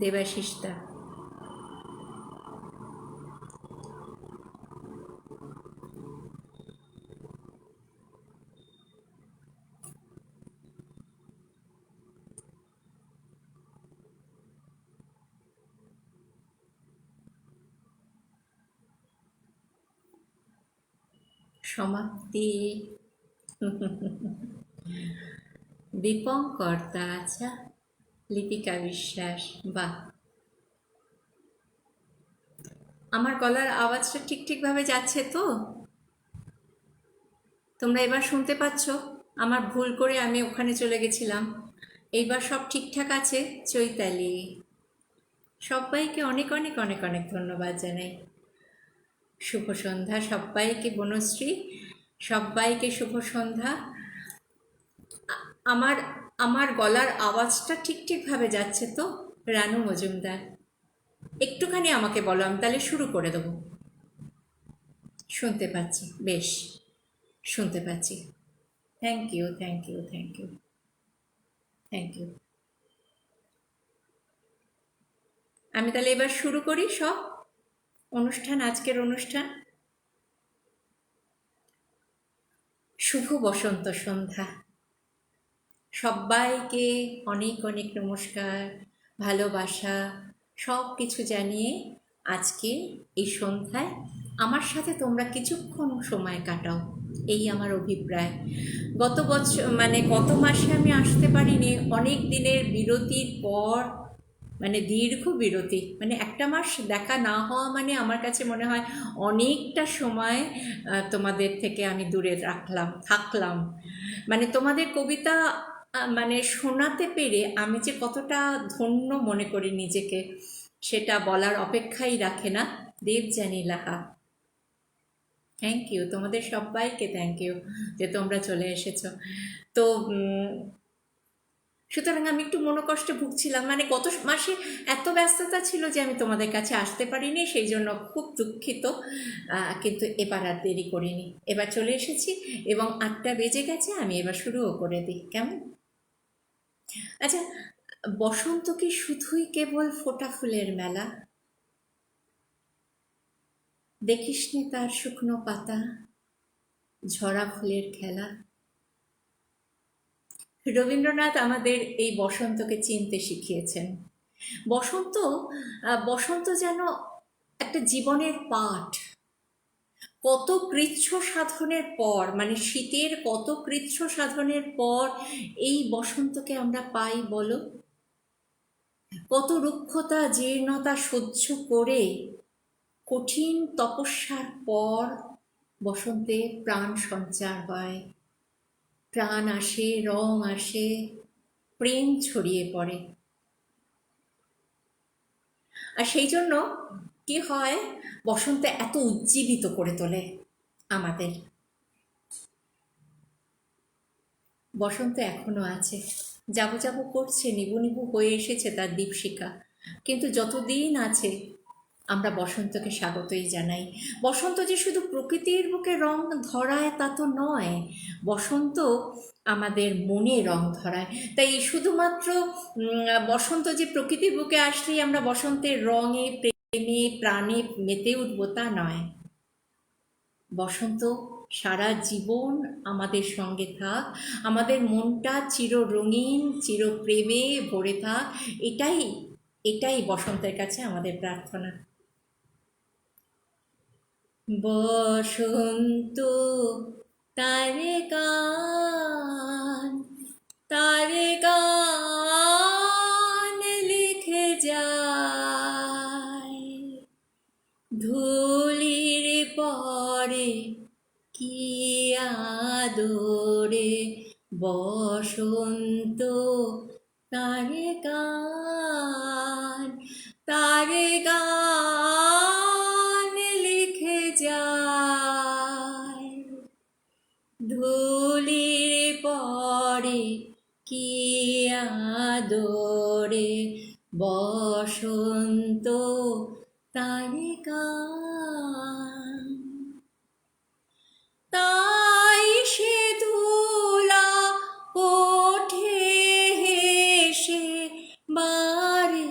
দেবাশিসদা। সমাপ্তি। দীপঙ্কর্তা, আচ্ছা। লিপিকা বিশ্বাস, বাহ। আমার গলার আওয়াজটা ঠিক ঠিকভাবে যাচ্ছে তো? তোমরা এবার শুনতে পাচ্ছ? আমার ভুল করে আমি ওখানে চলে গেছিলাম। এইবার সব ঠিকঠাক আছে? চৈতালি, সবাইকে অনেক অনেক অনেক অনেক ধন্যবাদ জানাই। শুভ সন্ধ্যা সবাইকে। বনশ্রী, সবাইকে শুভ সন্ধ্যা। আমার আমার গলার আওয়াজটা ঠিক ঠিকভাবে যাচ্ছে তো? রানু মজুমদার, একটুখানি আমাকে বলো, আমি তাহলে শুরু করে দেবো। শুনতে পাচ্ছি, বেশ, শুনতে পাচ্ছি। Thank you, thank you, thank you, thank you. আমি তাহলে এবার শুরু করি সব অনুষ্ঠান, আজকের অনুষ্ঠান। শুভ বসন্ত সন্ধ্যা সবাইকে, অনেক অনেক নমস্কার, ভালোবাসা, সব কিছু জানিয়ে আজকে এই সন্ধ্যায় আমার সাথে তোমরা কিছুক্ষণ সময় কাটাও, এই আমার অভিপ্রায়। গত বছর মানে গত মাসে আমি আসতে পারিনি, অনেক দিনের বিরতির পর, মানে দীর্ঘ বিরতি, মানে একটা মাস দেখা না হওয়া মানে আমার কাছে মনে হয় অনেকটা সময় তোমাদের থেকে আমি দূরে থাকলাম। মানে তোমাদের কবিতা মানে শোনাতে পেরে আমি যে কতটা ধন্য মনে করি নিজেকে, সেটা বলার অপেক্ষাই রাখে না। দেবযানী লাহা, থ্যাংক ইউ, তোমাদের সবাইকে থ্যাংক ইউ যে তোমরা চলে এসেছো। তো সুতরাং আমি একটু মনোকষ্টে ভুগছিলাম, মানে গত মাসে এত ব্যস্ততা ছিল যে আমি তোমাদের কাছে আসতে পারিনি, সেই জন্য খুব দুঃখিত। কিন্তু এবার আর দেরি করিনি, এবার চলে এসেছি এবং 8টা বেজে গেছে, আমি এবার শুরুও করে দিই, কেমন? আচ্ছা, বসন্ত কি শুধুই কেবল ফোটা ফুলের মেলা? দেখিসনি তার শুকনো পাতা, ঝরা ফুলের খেলা? রবীন্দ্রনাথ আমাদের এই বসন্তকে চিনতে শিখিয়েছেন। বসন্ত, বসন্ত যেন একটা জীবনের পাঠ। কত কৃচ্ছ সাধনের পর, মানে শীতের কত কৃচ্ছ সাধনের পর এই বসন্তকে আমরা পাই বলো? কত রুক্ষতা জীর্ণতা সহ্য করে কঠিন তপস্যার পর বসন্তে প্রাণ সঞ্চার হয়, প্রাণ আসে, রং আসে, প্রেম ছড়িয়ে পড়ে। আর সেই জন্য কি হয়, বসন্ত এত উজ্জীবিত করে তোলে আমাদের। বসন্ত এখনো আছে, যাবো যাবো করছে, নিবু নিবু হয়ে এসেছে তার দীপশিখা, কিন্তু যতদিন আছে আমরা বসন্তকে স্বাগতই জানাই। বসন্ত যে শুধু প্রকৃতির বুকে রং ধরায় তা তো নয়, বসন্ত আমাদের মনে রং ধরায়। তাই শুধুমাত্র বসন্ত যে প্রকৃতির বুকে আসলেই আমরা বসন্তের রঙে প্রেমে প্রাণে মেতে উঠবো তা নয়। বসন্ত সারা জীবন আমাদের সঙ্গে থাক, আমাদের মনটা চির রঙিন, চির প্রেমে ভরে থাক, এটাই এটাই বসন্তের কাছে আমাদের প্রার্থনা। বসন্ত তারে গান, তারে গান লিখে যায়, ধুলির পরে কি আদরে, বসন্ত তারে গান, তারে গান লিখে যায়, ধুলির পরে কি আদরে, বসন্ত তারে গান। তাই সে ধুলা ওঠে হেসে বারে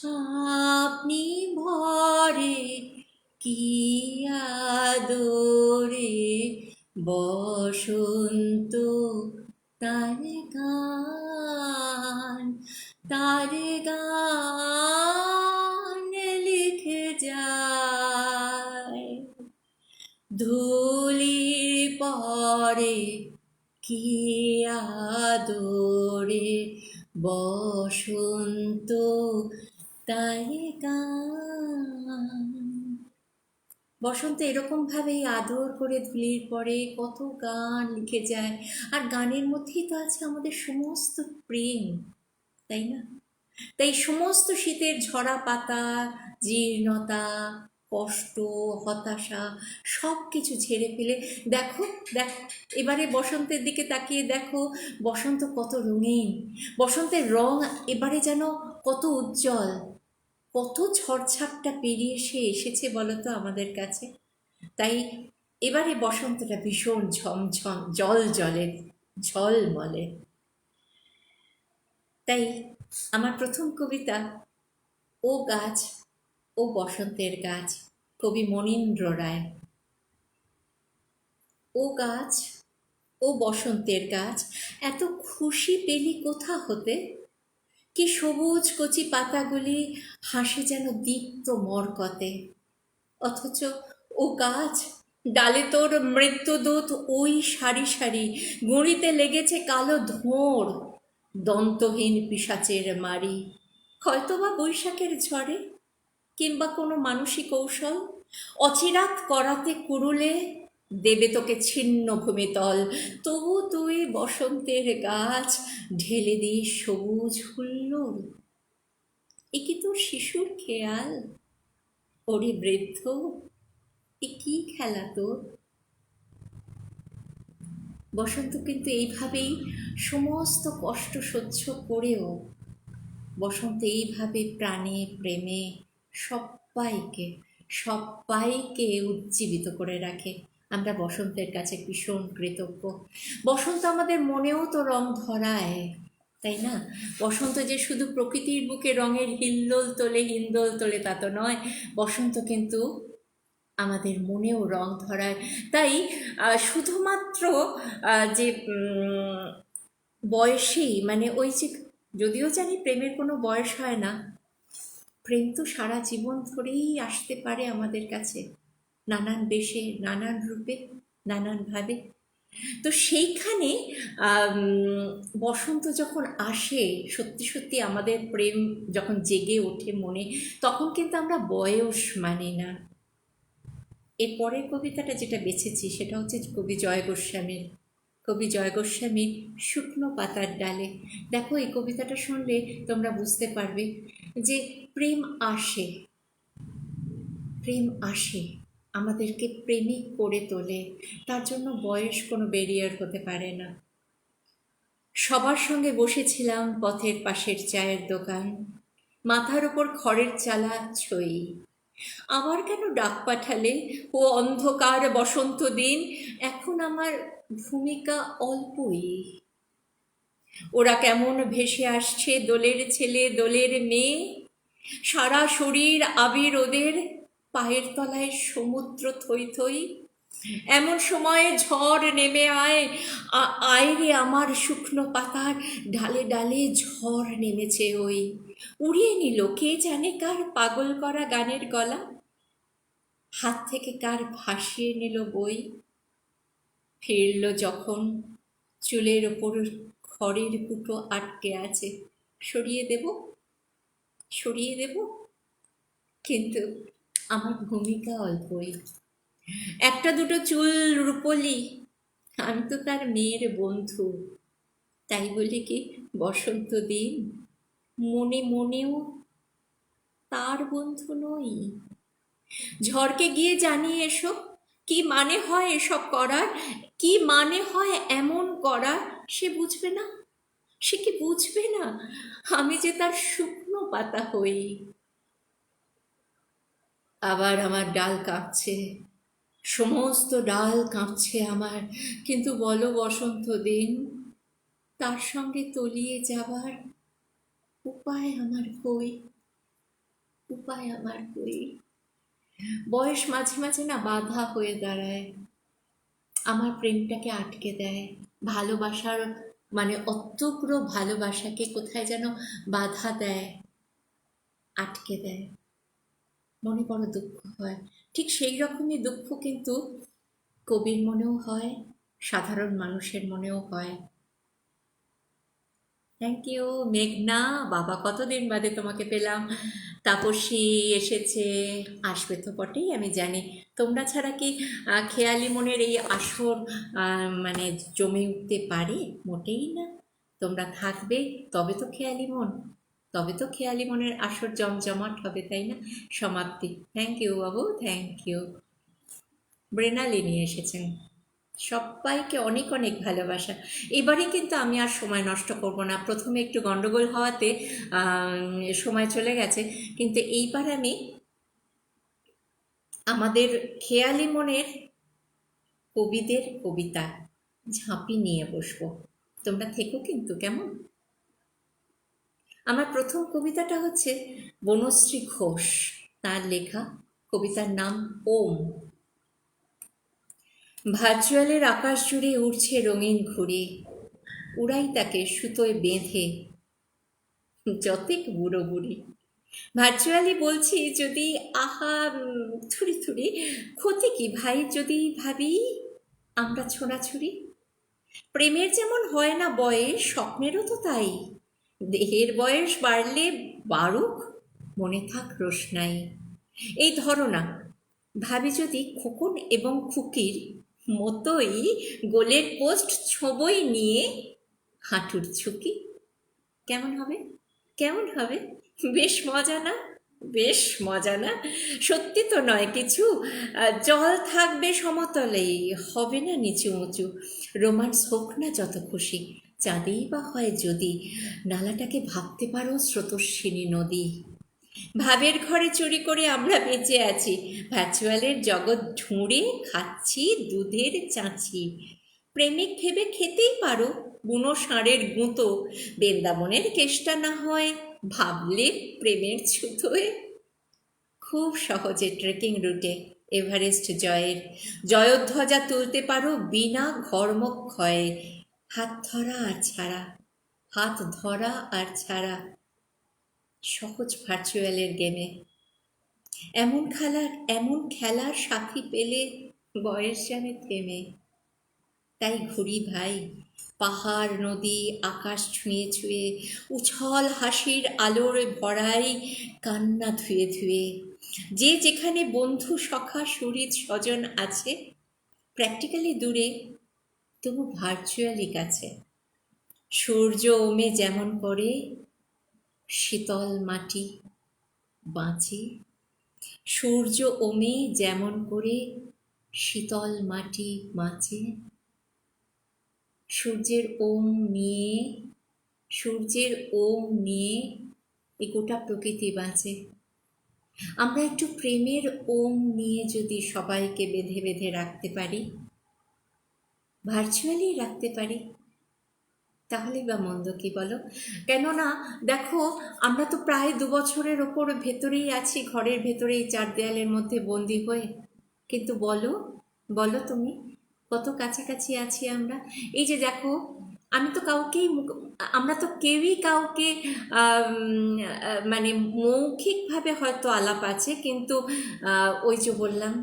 আপনি ভরে কি আদরে বসন্ত তার গান, তার গান লিখে যায় ধুলির পরে কি আদরে বসন্ত তার গান। বসন্ত এরকমভাবেই আদর করে ধুলির পরে কত গান লিখে যায়, আর গানের মধ্যেই তো আছে আমাদের সমস্ত প্রেম, তাই না? তাই সমস্ত শীতের ঝরা পাতা, জীর্ণতা, কষ্ট, হতাশা সব কিছু ঝেড়ে ফেলে দেখো, দেখো এবারে বসন্তের দিকে তাকিয়ে দেখো, বসন্ত কত রঙিন, বসন্তের রং এবারে যেন কত উজ্জ্বল, কত ঝড়ঝাপটা পেরিয়ে সে এসেছে বলো তো আমাদের কাছে। তাই এবারে বসন্তটা ভীষণ ঝমঝম জল জলে ঝলমলে। তাই আমার প্রথম কবিতা ও গাছ, ও বসন্তের গাছ, কবি মনীন্দ্র রায়। ও গাছ, ও বসন্তের গাছ, এত খুশি পেলি কোথা হতে, কি সবুজ কচি পাতাগুলি হাসে যেন দীপ্ত মরকতে, অথচ ও গাছ, ডালে তোর মৃত্যুদূত ওই সারি সারি, গুঁড়িতে লেগেছে কালো ধোঁড়, দন্তহীন পিশাচের মারি। হয়তোবা বৈশাখের ঝড়ে, কিংবা কোনো মানসী কৌশল, অচিরাত করাতে কুরুলে দেবে তোকে ছিন্ন ভূমিতল, তবু তুই বসন্তের গাছ ঢেলে দিস সবুজ হুল্লোড়। এ কি তোর শিশুর খেয়াল, ওরে বৃদ্ধ, এ কি খেলা তোর? বসন্ত কিন্তু এইভাবেই সমস্ত কষ্ট সহ্য করেও, বসন্ত এইভাবে প্রাণে প্রেমে সবাইকে, সবাইকে উজ্জীবিত করে রাখে। আমরা বসন্তের কাছে ভীষণ কৃতজ্ঞ। বসন্ত আমাদের মনেও তো রং ধরায়, তাই না? বসন্ত যে শুধু প্রকৃতির বুকে রঙের হিল্লোল তোলে, হিন্দোল তোলে তা তো নয়, বসন্ত কিন্তু আমাদের মনেও রং ধরায়। তাই শুধুমাত্র যে বয়সেই, মানে ওই যে, যদিও জানি প্রেমের কোনো বয়স হয় না, প্রেম তো সারা জীবন ধরেই আসতে পারে আমাদের কাছে, নানান বেশে, নানান রূপে, নানানভাবে। তো সেইখানে বসন্ত যখন আসে, সত্যি সত্যি আমাদের প্রেম যখন জেগে ওঠে মনে, তখন কিন্তু আমরা বয়স মানি না। এর পরের কবিতাটা যেটা বেছেছি সেটা হচ্ছে কবি জয় গোস্বামীর। কবি জয় গোস্বামীর শুকনো পাতার ডালে। দেখো, এই কবিতাটা শুনলে তোমরা বুঝতে পারবে যে প্রেম আসে, প্রেম আসে, আমাদেরকে প্রেমিক করে তোলে, তার জন্য বয়স কোনো ব্যারিয়ার হতে পারে না। সবার সঙ্গে বসেছিলাম পথের পাশের চায়ের দোকান, মাথার ওপর খড়ের চালা ছই, আবার কেন ডাক পাঠালে ও অন্ধকার বসন্ত দিন, এখন আমার ভূমিকা অল্পই। ওরা কেমন ভেসে আসছে দোলের ছেলে দোলের মেয়ে, সারা শরীর আবির ওদের, পায়ের তলায় সমুদ্র থই থই। এমন সময়ে ঝড় নেমে আয়, আয় রে আমার শুকনো পাতার ডালে ডালে ঝড় নেমেছে ওই, উড়িয়ে নিল কে জানে কার পাগল করা গানের গলা, হাত থেকে কার ভাসিয়ে নিল বই। ফিরল যখন, চুলের ওপর খড়ের কুটো আটকে আছে, সরিয়ে দেব, সরিয়ে দেব, কিন্তু আমার ভূমিকা অল্পই। একটা দুটো চুল রূপলি, আমি তো তার মেয়ের বন্ধু, তাই বলি কি বসন্ত দিন মনে মনেও তার বন্ধু নই। ঝড়কে গিয়ে জানিয়ে এসো, কি মানে হয় এসব করার, কি মানে হয় এমন করার। সে বুঝবে না, সে কি বুঝবে না আমি যে তার শুকনো পাতা হই। আবার আমার ডাল কাঁপছে, সমস্ত ডাল কাঁপছে আমার, কিন্তু বলো বসন্ত দিন, তার সঙ্গে তলিয়ে যাবার উপায় আমার কই। উপায় আমার কই। বয়স মাঝে মাঝে না বাধা হয়ে দাঁড়ায়, আমার প্রেমটাকে আটকে দেয়। ভালোবাসার মানে অতগুলো ভালোবাসাকে কোথায় যেন বাধা দেয়, আটকে দেয়। মনে বড় দুঃখ হয়। ঠিক সেই রকমই দুঃখ কিন্তু কবির মনেও হয়, সাধারণ মানুষের মনেও হয়। থ্যাংক ইউ মেঘনা, বাবা কতদিন বাদে তোমাকে পেলাম। তাপসী এসেছে, আসবে তো বটেই আমি জানি। তোমরা ছাড়া কি খেয়ালি মনের এই আসর মানে জমে উঠতে পারে? মোটেই না। তোমরা থাকবে তবে তো খেয়ালি মন, তবে তো খেয়ালি মনের আসর জমজমাট হবে, তাই না? সমাপ্তি। থ্যাংক ইউ বাবু, থ্যাংক ইউ। মৃণালিনী এসেছেন, সবাইকে অনেক অনেক ভালোবাসা। এবারে কিন্তু আমি আর সময় নষ্ট করব না, প্রথমে একটু গন্ডগোল হওয়াতে সময় চলে গেছে, কিন্তু এইবার আমি আমাদের খেয়ালি মনের কবিদের কবিতা ঝাঁপি নিয়ে বসবো। তোমরা থেকো কিন্তু, কেমন? আমার প্রথম কবিতাটা হচ্ছে বনশ্রী ঘোষ, তার লেখা। কবিতার নাম ওম। ভার্চুয়ালের আকাশ জুড়ে উড়ছে রঙিন ঘুড়ি, উড়াই তাকে সুতোয় বেঁধে যতেক বুড়ো বুড়ি। ভার্চুয়ালি বলছি যদি, আহা থুড়ি থুড়ি, ক্ষতি কি ভাই যদি ভাবি আমরা ছোড়াছুড়ি। প্রেমের যেমন হয় না বয়স, স্বপ্নেরও তো তাই। দেহের বয়স বাড়লে বাড়ুক, মনে থাক রোশনাই। এই ধরো না, ভাবি যদি খোকন এবং খুকির মতোই গোলের পোস্ট ছোবই নিয়ে হাঁটুর ঝুঁকি। কেমন হবে? কেমন হবে? বেশ মজা না? বেশ মজা না? সত্যি তো নয় কিছু। জল থাকবে সমতলেই, হবে না নিচু উঁচু। রোমান্স হোক না যত খুশি, চাঁদেই বা হয় যদি নালাটাকে ভাবতে পারো স্রোতস্বিনী নদী। ভাবের ঘরে চুরি করে আমরা বেঁচে আছি, ভার্চুয়ালের জগৎ ঢুঁড়ে খাচ্ছি দুধের চাঁচি। প্রেমিক ভেবে খেতেই পারো বুনো ষাঁড়ের গুঁতো, বৃন্দাবনের কেষ্টা না হয় ভাবলে প্রেমের ছুতোয়। খুব সহজে ট্রেকিং রুটে এভারেস্ট জয়ের জয়ধ্বজা তুলতে পারো বিনা ঘর্মক্ষয়ে। হাত ধরা আর ছাড়া, হাত ধরা আর ছাড়া, সহজ ভার্চুয়ালের গেমে। এমন খেলার সাথী পেলে বয়স জানে থেমে। তাই ঘুরি ভাই, পাহাড় নদী আকাশ ছুঁয়ে ছুঁয়ে, উছল হাসির আলোর ভরাই কান্না ধুয়ে ধুয়ে। যে যেখানে বন্ধু সখা সুহৃদ স্বজন আছে, প্র্যাকটিক্যালি দূরে তবু ভার্চুয়ালি কাছে। সূর্য ওমে যেমন করে শীতল মাটি বাঁচে, সূর্য ওমে যেমন করে শীতল মাটি বাঁচে। সূর্যের ওম নিয়ে, সূর্যের ওম নিয়ে এই গোটা প্রকৃতি বাঁচে। আমরা একটু প্রেমের ওম নিয়ে যদি সবাইকে বেঁধে বেঁধে রাখতে পারি, ভার্চুয়ালি রাখতে পারি, তাহলে বা মন্দ কি বলো? কেননা দেখো, আমরা তো প্রায় 2 বছরের ওপর ভেতরেই আছি, ঘরের ভেতরেই চার দেয়ালের মধ্যে বন্দি হয়ে। কিন্তু বলো, বলো তুমি, কত কাছাকাছি আছি আমরা। এই যে দেখো, আমি তো কাউকেই আমরা তো কেউই কাউকে মানে মৌখিকভাবে হয়তো আলাপ আছে, কিন্তু ওই যে বললাম,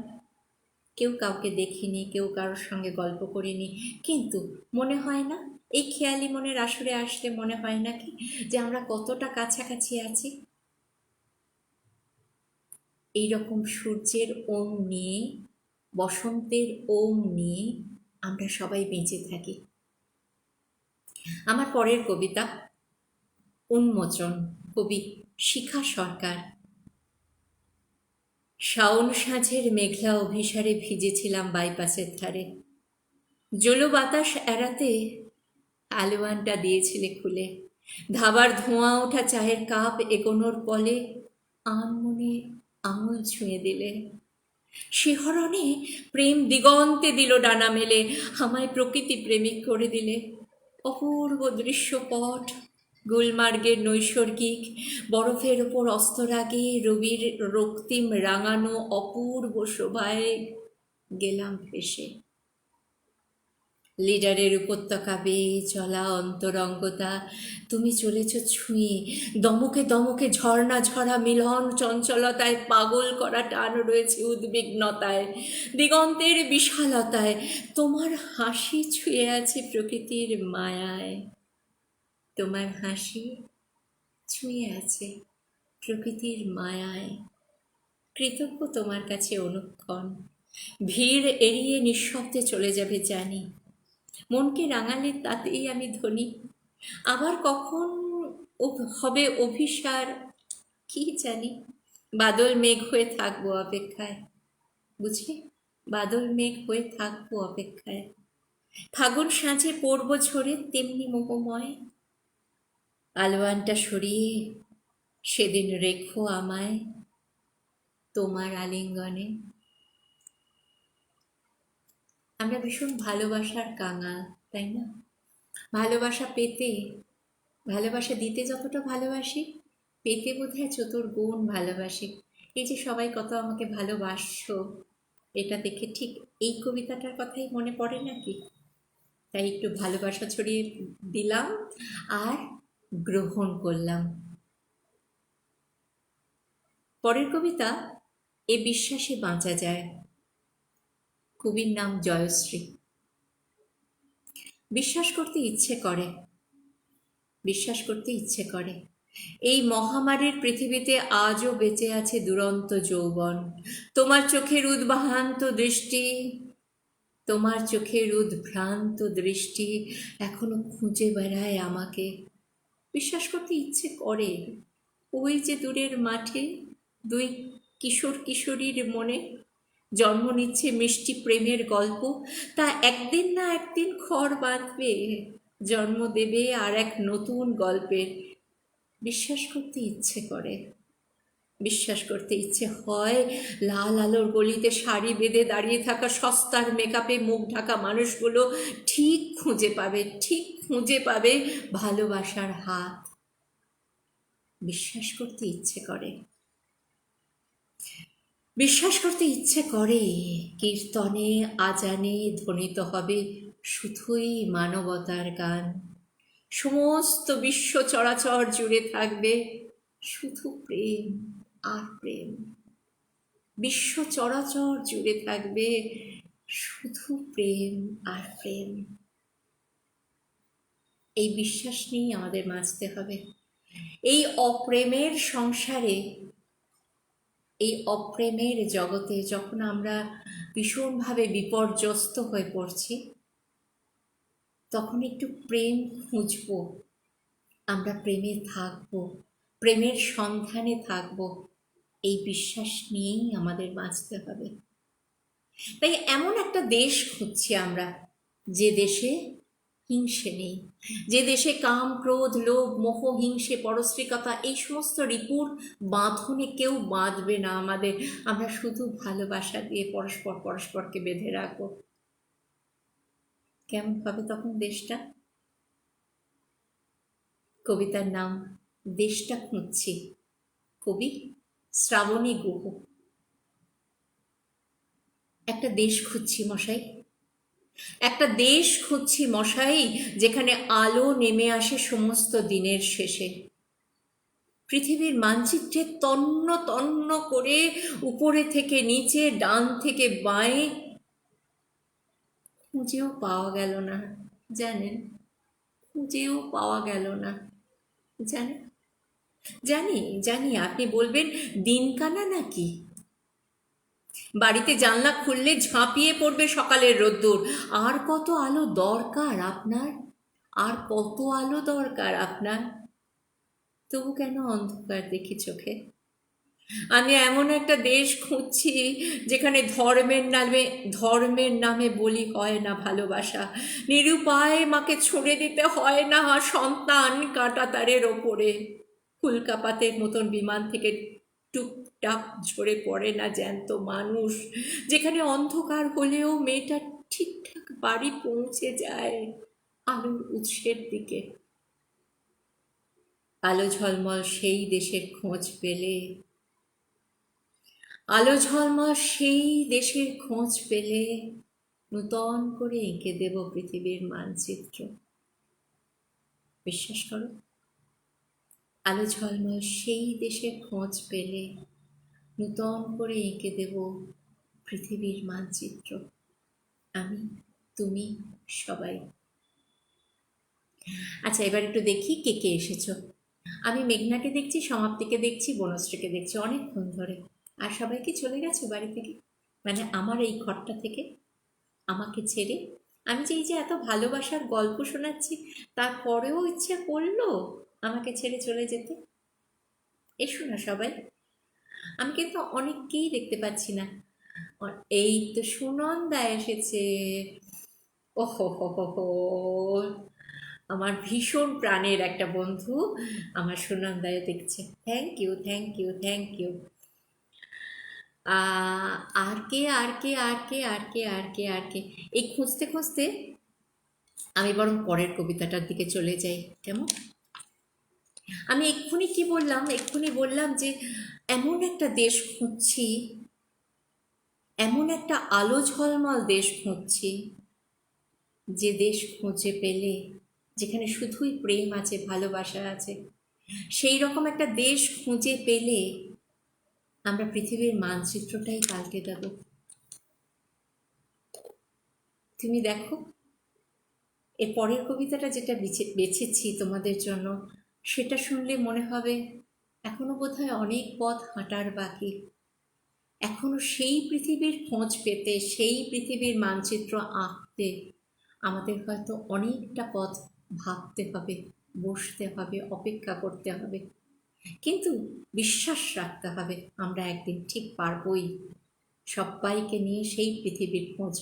কেউ কাউকে দেখিনি, কেউ কারোর সঙ্গে গল্প করিনি, কিন্তু মনে হয় না এই খেয়ালি মনের আসরে আসলে মনে হয় না কি যে আমরা কতটা কাছাকাছি আছি। এইরকম সূর্যের ওম নিয়ে, বসন্তের ওম নিয়ে আমরা সবাই বেঁচে থাকি। আমার পরের কবিতা উন্মোচন, কবি শিখা সরকার। শাওন সাঁঝের মেঘলা অভিসারে ভিজেছিলাম বাইপাসের ধারে, জলো বাতাস এড়াতে আলোয়ানটা দিয়েছিলে খুলে। ধাবার ধোঁয়া ওঠা চায়ের কাপ এগোনোর পলে আনমনে আঙুল ছুঁয়ে দিলে। শিহরণে প্রেম দিগন্তে দিল ডানা মেলে, আমায় প্রকৃতি প্রেমিক করে দিলে। অপূর্ব দৃশ্যপট গুলমার্গের নৈসর্গিক বরফের ওপর অস্তরাগে রবির রক্তিম রাঙানো অপূর্ব শোভায় গেলাম ভেসে। লিডারের উপত্যকা বেয়ে চলা অন্তরঙ্গতা তুমি চলেছ ছুঁয়ে, দমকে দমকে ঝর্ণা ঝরা মিলন চঞ্চলতায় পাগল করা টান রয়েছে উদ্বিগ্নতায়, দিগন্তের বিশালতায় তোমার হাসি ছুঁয়ে আছে প্রকৃতির মায়ায়। তোমার হাসি ছুঁয়ে আছে প্রকৃতির মায়ায়। কৃতজ্ঞ তোমার কাছে অনুক্ষণ। ভিড় এড়িয়ে নিঃশব্দে চলে যাবে জানি, মনকে রাঙালে তাতেই আমি ধনী। আবার কখন হবে অভিসার কি জানি, বাদল মেঘ হয়ে থাকবো অপেক্ষায়। বুঝলে, বাদল মেঘ হয়ে থাকবো অপেক্ষায়। ফাগুন সাঁঝে পড়ব ঝরে তেমনি মোহময়। আলোয়ানটা সরিয়ে সেদিন রেখো আমায় তোমার আলিঙ্গনে। আমরা ভীষণ ভালোবাসার কাঙাল, তাই না? ভালোবাসা পেতে, ভালোবাসা দিতে যতটা ভালোবাসি, পেতে বোধহয় চতুর্গুণ ভালোবাসি। এই যে সবাই কত আমাকে ভালোবাসছো, এটা দেখে ঠিক এই কবিতাটার কথাই মনে পড়ে নাকি? তাই একটু ভালোবাসা ছড়িয়ে দিলাম আর গ্রহণ করলাম। পরের কবিতা, এ বিশ্বাসে বাঁচা যায়। কবির নাম জয়শ্রী। বিশ্বাস করতে ইচ্ছে করে, বিশ্বাস করতে ইচ্ছে করে এই মহামারীর পৃথিবীতে আজও বেঁচে আছে দুরন্ত যৌবন। তোমার চোখের উদ্বাহান্ত দৃষ্টি, তোমার চোখের উদ্ভ্রান্ত দৃষ্টি এখনো খুঁজে বেড়ায় আমাকে। বিশ্বাস করতে ইচ্ছে করে ওই যে দূরের মাঠে দুই কিশোর কিশোরীর মনে জন্ম নিচ্ছে মিষ্টি প্রেমের গল্প। তা একদিন না একদিন খড় বাঁধবে, জন্ম দেবে আর এক নতুন গল্পের। বিশ্বাস করতে ইচ্ছে করে, বিশ্বাস করতে ইচ্ছে হয় লাল আলোর গলিতে শাড়ি বেঁধে দাঁড়িয়ে থাকা সস্তার মেকআপে মুখ ঢাকা মানুষগুলো ঠিক খুঁজে পাবে, ঠিক খুঁজে পাবে ভালোবাসার হাত। বিশ্বাস করতে ইচ্ছে করে, বিশ্বাস করতে ইচ্ছে করে কীর্তনে আজানে ধ্বনিত হবে শুধুই মানবতার গান। সমস্ত বিশ্ব চরাচর জুড়ে থাকবে শুধু প্রেম আর প্রেম। বিশ্ব চরাচর জুড়ে থাকবে শুধু প্রেম আর প্রেম। এই বিশ্বাস নিয়েই আমাদের বাঁচতে হবে। এই অপ্রেমের সংসারে, এই অপ্রেমের জগতে যখন আমরা ভীষণভাবে বিপর্যস্ত হয়ে পড়ছি, তখন একটু প্রেম খুঁজব, আমরা প্রেমে থাকব, প্রেমের সন্ধানে থাকব। এই বিশ্বাস নিয়েই আমাদের বাঁচতে হবে। তাই এমন একটা দেশ খুঁজছি আমরা, যে দেশে হিংসে নেই, যে দেশে কাম ক্রোধ লোভ মোহ হিংসে পরশ্রীকতা এই সমস্ত রিপুর বাঁধনে কেউ বাঁধবে না আমাদের। আমরা শুধু ভালোবাসা দিয়ে পরস্পর পরস্পরকে বেঁধে রাখবো। কেমন হবে তখন দেশটা? কবিতার নাম দেশটা খুঁজছি, কবি শ্রাবণী গুহ। একটা দেশ খুঁজছি মশাই, একটা দেশ খুঁজছি মশাই, যেখানে আলো নেমে আসে সমস্ত দিনের শেষে। পৃথিবীর মানচিত্রে তন্ন তন্ন করে উপরে থেকে নিচে ডান থেকে বাঁয়ে খুঁজেও পাওয়া গেল না, জানেন? খুঁজেও পাওয়া গেল না, জানেন? জানি জানি আপনি বলবেন দিনকানা নাকি, বাড়িতে জানলা খুললে ঝাঁপিয়ে পড়বে সকালের রোদ্দুর। আর কত আলো দরকার আপনার, আর কত আলো দরকার আপনার? তবু কেন অন্ধকার দেখি চোখে? আমি এমন একটা দেশ খুঁজছি যেখানে ধর্মের নামে বলি হয় না ভালোবাসা, নিরুপায় মাকে ছুঁড়ে দিতে হয় না সন্তান কাঁটাতারের ওপরে, ফুলকাপাতের মতন বিমান থেকে টুকটাক ঝরে পড়ে না জ্যান্ত মানুষ, যেখানে অন্ধকার হলেও মেয়েটা ঠিকঠাক বাড়ি পৌঁছে যায় আলোর উৎসের দিকে। আলো ঝলমল সেই দেশের খোঁজ পেলে, আলো ঝলমল সেই দেশের খোঁজ পেলে নূতন করে এঁকে দেব পৃথিবীর মানচিত্র। বিশ্বাস করো, আলো ঝলমল সেই দেশের খোঁজ পেলে নূতন করে এঁকে দেব পৃথিবীর মানচিত্র। আমি, তুমি, সবাই। আচ্ছা, এবার একটু দেখি কে কে এসেছো। আমি মেঘনাকে দেখছি, সমাপ্তিকে দেখছি, বনশ্রীকে দেখছি অনেকক্ষণ ধরে। আর সবাই কি চলে গেছো বাড়ি থেকে, মানে আমার এই ঘরটা থেকে আমাকে ছেড়ে? আমি যে এই যে এত ভালোবাসার গল্প শোনাচ্ছি, তারপরেও ইচ্ছে করলো আমাকে ছেড়ে চলে যেতে? এসো না সবাই। আমি কিন্তু অনেককেই দেখতে পাচ্ছি না। এই তো সুনন্দা এসেছে। ওহো হো হো হো, আমার ভীষণ প্রাণের একটা বন্ধু আমার সুনন্দায় দেখছে। Thank you, thank you, thank you. আর কে, আর কে, আর কে, আর কে, আর কে, আর কে? এই খুঁজতে খুঁজতে আমি বরং পরের কবিতাটার দিকে চলে যাই, কেমন? আমি এক্ষুনি কি বললাম, এক্ষুনি বললাম যে এমন একটা দেশ খুঁজছি, এমন একটা আলো ঝলমল দেশ খুঁজছি, যে দেশ খুঁজে পেলে, যেখানে শুধুই প্রেম আছে, ভালোবাসা আছে, সেই রকম একটা দেশ খুঁজে পেলে আমরা পৃথিবীর মানচিত্রটাই পাল্টে দেব। তুমি দেখো, এর পরের কবিতাটা যেটা বেছেছি তোমাদের জন্য, সেটা শুনলে মনে হবে এখনো বোধহয় অনেক পথ হাঁটার বাকি। এখনো সেই পৃথিবীর খোঁজ পেতে, সেই পৃথিবীর মানচিত্র আঁকতে আমাদের হয়তো অনেকটা পথ ভাবতে হবে, বসতে হবে, অপেক্ষা করতে হবে। কিন্তু বিশ্বাস রাখতে হবে আমরা একদিন ঠিক পারবই সবাইকে নিয়ে সেই পৃথিবীর খোঁজ।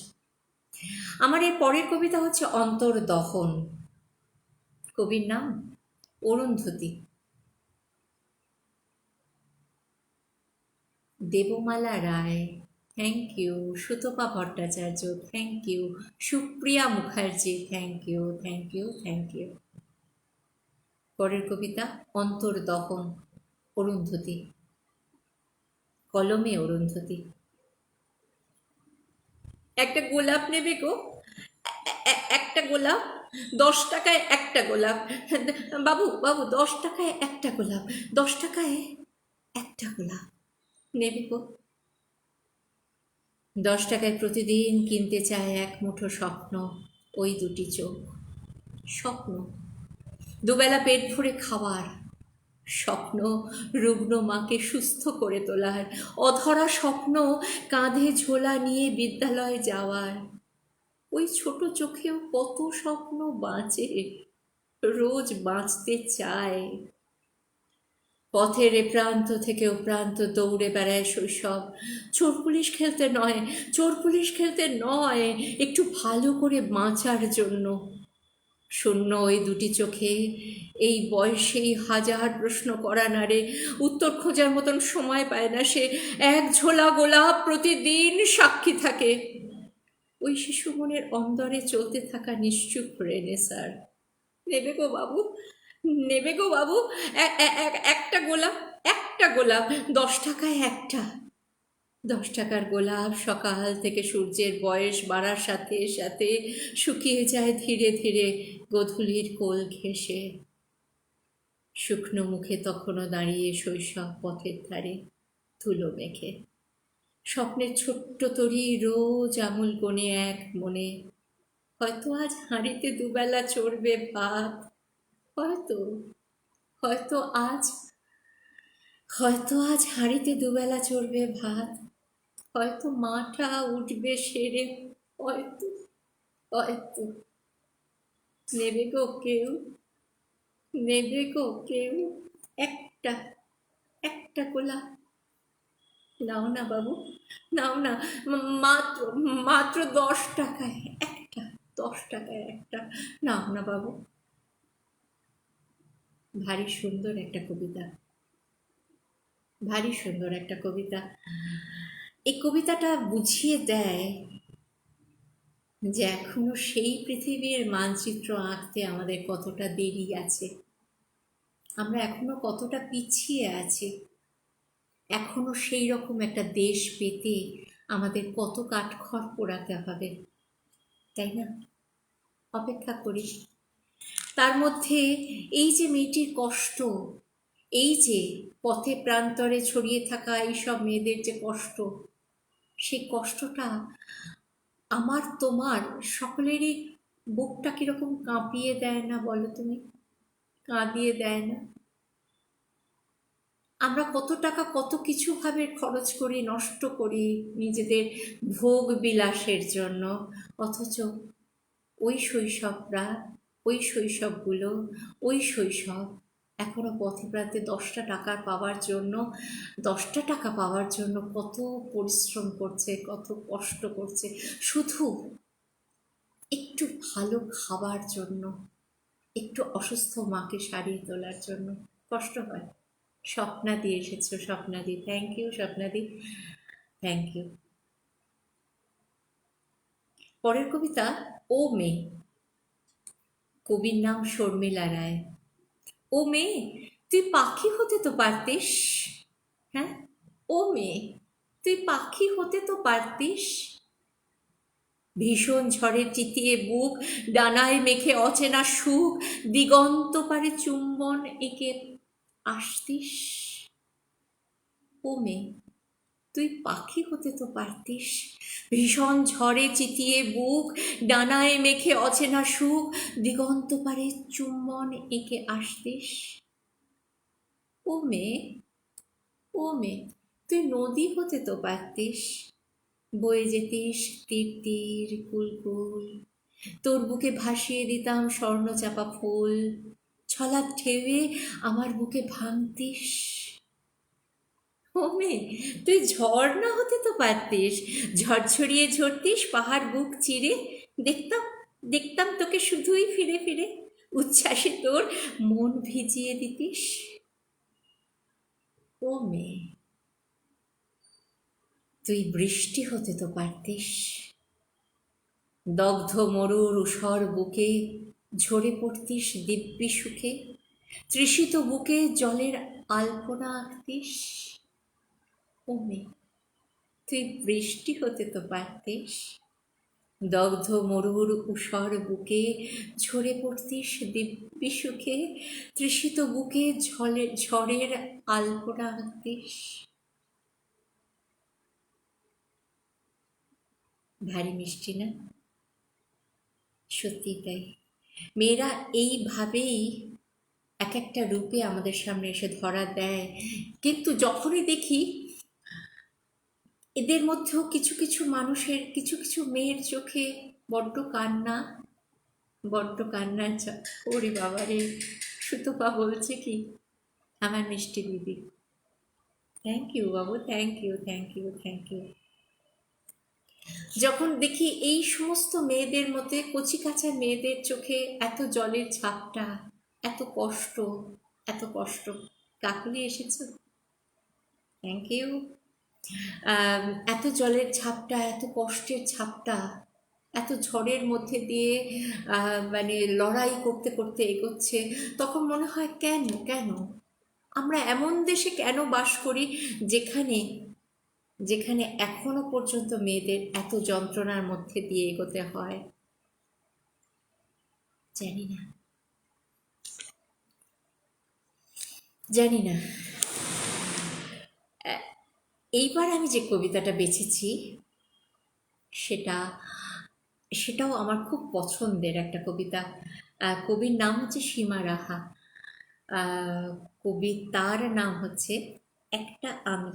আমার এর পরের কবিতা হচ্ছে অন্তর্দহন। কবির নাম Arundhati. Debmala Ray, thank you. Sutapa Bhattacharya, thank you. Supriya Mukherjee, thank you, thank you, thank you. পরের কবিতা অন্তর্দহন, অরুন্ধতী। কলমে অরুন্ধতী। একটা গোলাপ নেবে গো, একটা গোলাপ, 10 টাকায় একটা গোলাপ। বাবু, বাবু, 10 টাকায় একটা গোলাপ, 10 টাকায় একটা গোলাপ নেবে গো। 10 টাকায় প্রতিদিন কিনতে চায় এক মুঠো স্বপ্ন, ওই দুটি চোখ। স্বপ্ন, দুবেলা পেট ভরে খাওয়ার স্বপ্ন, রুগ্ন মাকে সুস্থ করে তোলার অধরা স্বপ্ন, কাঁধে ঝোলা নিয়ে বিদ্যালয়ে যাওয়ার। ওই ছোট চোখেও কত স্বপ্ন বাঁচে, রোজ বাঁচতে চায়। পথের এ প্রান্ত থেকে ও প্রান্ত দৌড়ে বেড়ায় শৈশব। চোর পুলিশ খেলতে নয়, চোর পুলিশ খেলতে নয়, একটু ভালো করে বাঁচার জন্য। শূন্য ওই দুটি চোখে এই বয়সেই হাজার প্রশ্ন করা নারে, উত্তর খোঁজার মতন সময় পায় না সে। এক ঝোলা গোলাপ প্রতিদিন সাক্ষী থাকে ওই শিশু মনের অন্দরে চলতে থাকা নিশ্চুপ রেনেসার। নেবে গো বাবু, নেবে গো বাবু, একটা গোলাপ, একটা গোলাপ, 10 টাকায় একটা। 10 টাকার গোলাপ সকাল থেকে সূর্যের বয়স বাড়ার সাথে সাথে শুকিয়ে যায় ধীরে ধীরে গোধূলির কোল ঘেঁষে। শুকনো মুখে তখনও দাঁড়িয়ে শৈশব পথের ধারে ধুলো মেখে। স্বপ্নের ছোট্ট তরী রোজ আঙুল কোণে এক মনে, হয়তো আজ হাঁড়িতে দুবেলা চড়বে ভাত, হয়তো, হয়তো আজ, হয়তো আজ হাঁড়িতে দুবেলা চড়বে ভাত, হয়তো মাটা উঠবে সেরে, হয়তো, হয়তো। নেবে গো কেউ, নেবে গো কেউ একটা, একটা গোলাপ? নাও না বাবু, নাও না, মাত্র, মাত্র 10 টাকায় একটা, 10 টাকায় একটা, নাও না বাবু। ভারী সুন্দর একটা কবিতা, ভারী সুন্দর একটা কবিতা। এই কবিতাটা বুঝিয়ে দেয় যে এখনো সেই পৃথিবীর মানচিত্র আঁকতে আমাদের কতটা দেরি আছে। আমরা এখনো কতটা পিছিয়ে আছি, এখনো সেই রকম একটা দেশ পেতে আমাদের কত কাঠখড় পোড়াতে হবে, তাই না? অপেক্ষা করি। তার মধ্যে এই যে মেয়েটির কষ্ট, এই যে পথে প্রান্তরে ছড়িয়ে থাকা এইসব মেয়েদের যে কষ্ট, সেই কষ্টটা আমার তোমার সকলেরই বুকটা কিরকম কাঁপিয়ে দেয় না বলো তুমি? কাঁদিয়ে দেয় না? আমরা কত টাকা কত কিছু ভাবে খরচ করি, নষ্ট করি নিজেদের ভোগ বিলাসের জন্য, অথচ ওই শৈশবরা, ওই শৈশবগুলো, ওই শৈশব এখনো পথে প্রান্তে 10টা টাকা পাওয়ার জন্য, 10টা টাকা পাওয়ার জন্য কত পরিশ্রম করছে, কত কষ্ট করছে, শুধু একটু ভালো খাবার জন্য, একটু অসুস্থ মাকে সারিয়ে তোলার জন্য। কষ্ট হয়। স্বপ্নাদি এসেছো, স্বপ্নাদি, থ্যাংক ইউ স্বপ্নাদি, থ্যাংক ইউ। পরের কবিতা, ও মেয়ে। কবির নাম শর্মিলা রায়। ও মেয়ে, তুই পাখি হতে তো পারতিস। হ্যাঁ, ও মেয়ে, তুই পাখি হতে তো পারতিস। ভীষণ ঝড়ে চিতিয়ে বুক, ডানায় মেখে অচেনা সুখ, দিগন্ত পারে চুম্বন এঁকে আসতিস। ও মেয়ে, তুই পাখি হতে তো পারতিস। ভীষণ ঝড়ে চিতিয়ে বুক, ডানায় মেখে অচেনা সুখ, দিগন্ত পারে চুম্বন এঁকে আসতিস। ও মেয়ে, ও মেয়ে, তুই নদী হতে তো পারতিস। বয়ে যেতিস তীর তীর কুল কুল, তোর বুকে ভাসিয়ে দিতাম স্বর্ণ চাপা ফুল, ছলার ঢেউয়ে আমার বুকে ভাঙতিস। ও মেয়ে, তুই ঝড় না হতে তো পারতিস। ঝড় ছড়িয়ে ঝরতিস পাহাড় বুক চিরে, দেখতাম, দেখতাম তোকে শুধুই ফিরে ফিরে, উচ্ছ্বাসে তোর মন ভিজিয়ে দিতিস। ও মেয়ে, তুই বৃষ্টি হতে তো পারতিস। দগ্ধ মরুর ঊষর বুকে ঝরে পড়তিস দিব্যি সুখে, তৃষিত বুকে জলের আলপনা আঁকতিস। ও মেয়ে, তুই বৃষ্টি হতে তো পারতিস। দগ্ধ মরুর ঊষর বুকে ঝরে পড়তিস দিব্যি সুখে, তৃষিত বুকে ঝড়ের আলপনা আঁকতিস। ভারী মিষ্টি না? সত্যি তাই। মেয়েরা এইভাবেই এক একটা রূপে আমাদের সামনে এসে ধরা দেয়, কিন্তু যখনই দেখি এদের মধ্যেও কিছু কিছু মানুষের, কিছু কিছু মেয়ের চোখে বড্ড কান্না, বড্ড কান্নার ওরে বাবারে, সুতপা বলছে কি, আমার মিষ্টি দিদি। থ্যাংক ইউ বাবু, thank you, thank you, thank you. যখন দেখি এই সমস্ত মেয়েদের মধ্যে, কচি কাঁচা মেয়েদের চোখে এত জলের ঝাপটা, এত কষ্ট, এত কষ্ট। কাকুলি এসেছো, থ্যাংক ইউ। এত জলের ঝাপটা, এত কষ্টের ঝাপটা, এত ঝড়ের মধ্যে দিয়ে মানে লড়াই করতে করতে এগোচ্ছে, তখন মনে হয় কেন, কেন আমরা এমন দেশে কেন বাস করি, যেখানে, যেখানে এখনো পর্যন্ত মেয়েদের এত যন্ত্রণার মধ্যে দিয়ে এগোতে হয়। জানি না, জানি না। এইবার আমি যে কবিতাটা বেছেছি, সেটা, সেটাও আমার খুব পছন্দের একটা কবিতা। কবির নাম হচ্ছে সীমা রাহা। আহ, কবিতার নাম হচ্ছে একটা আমি,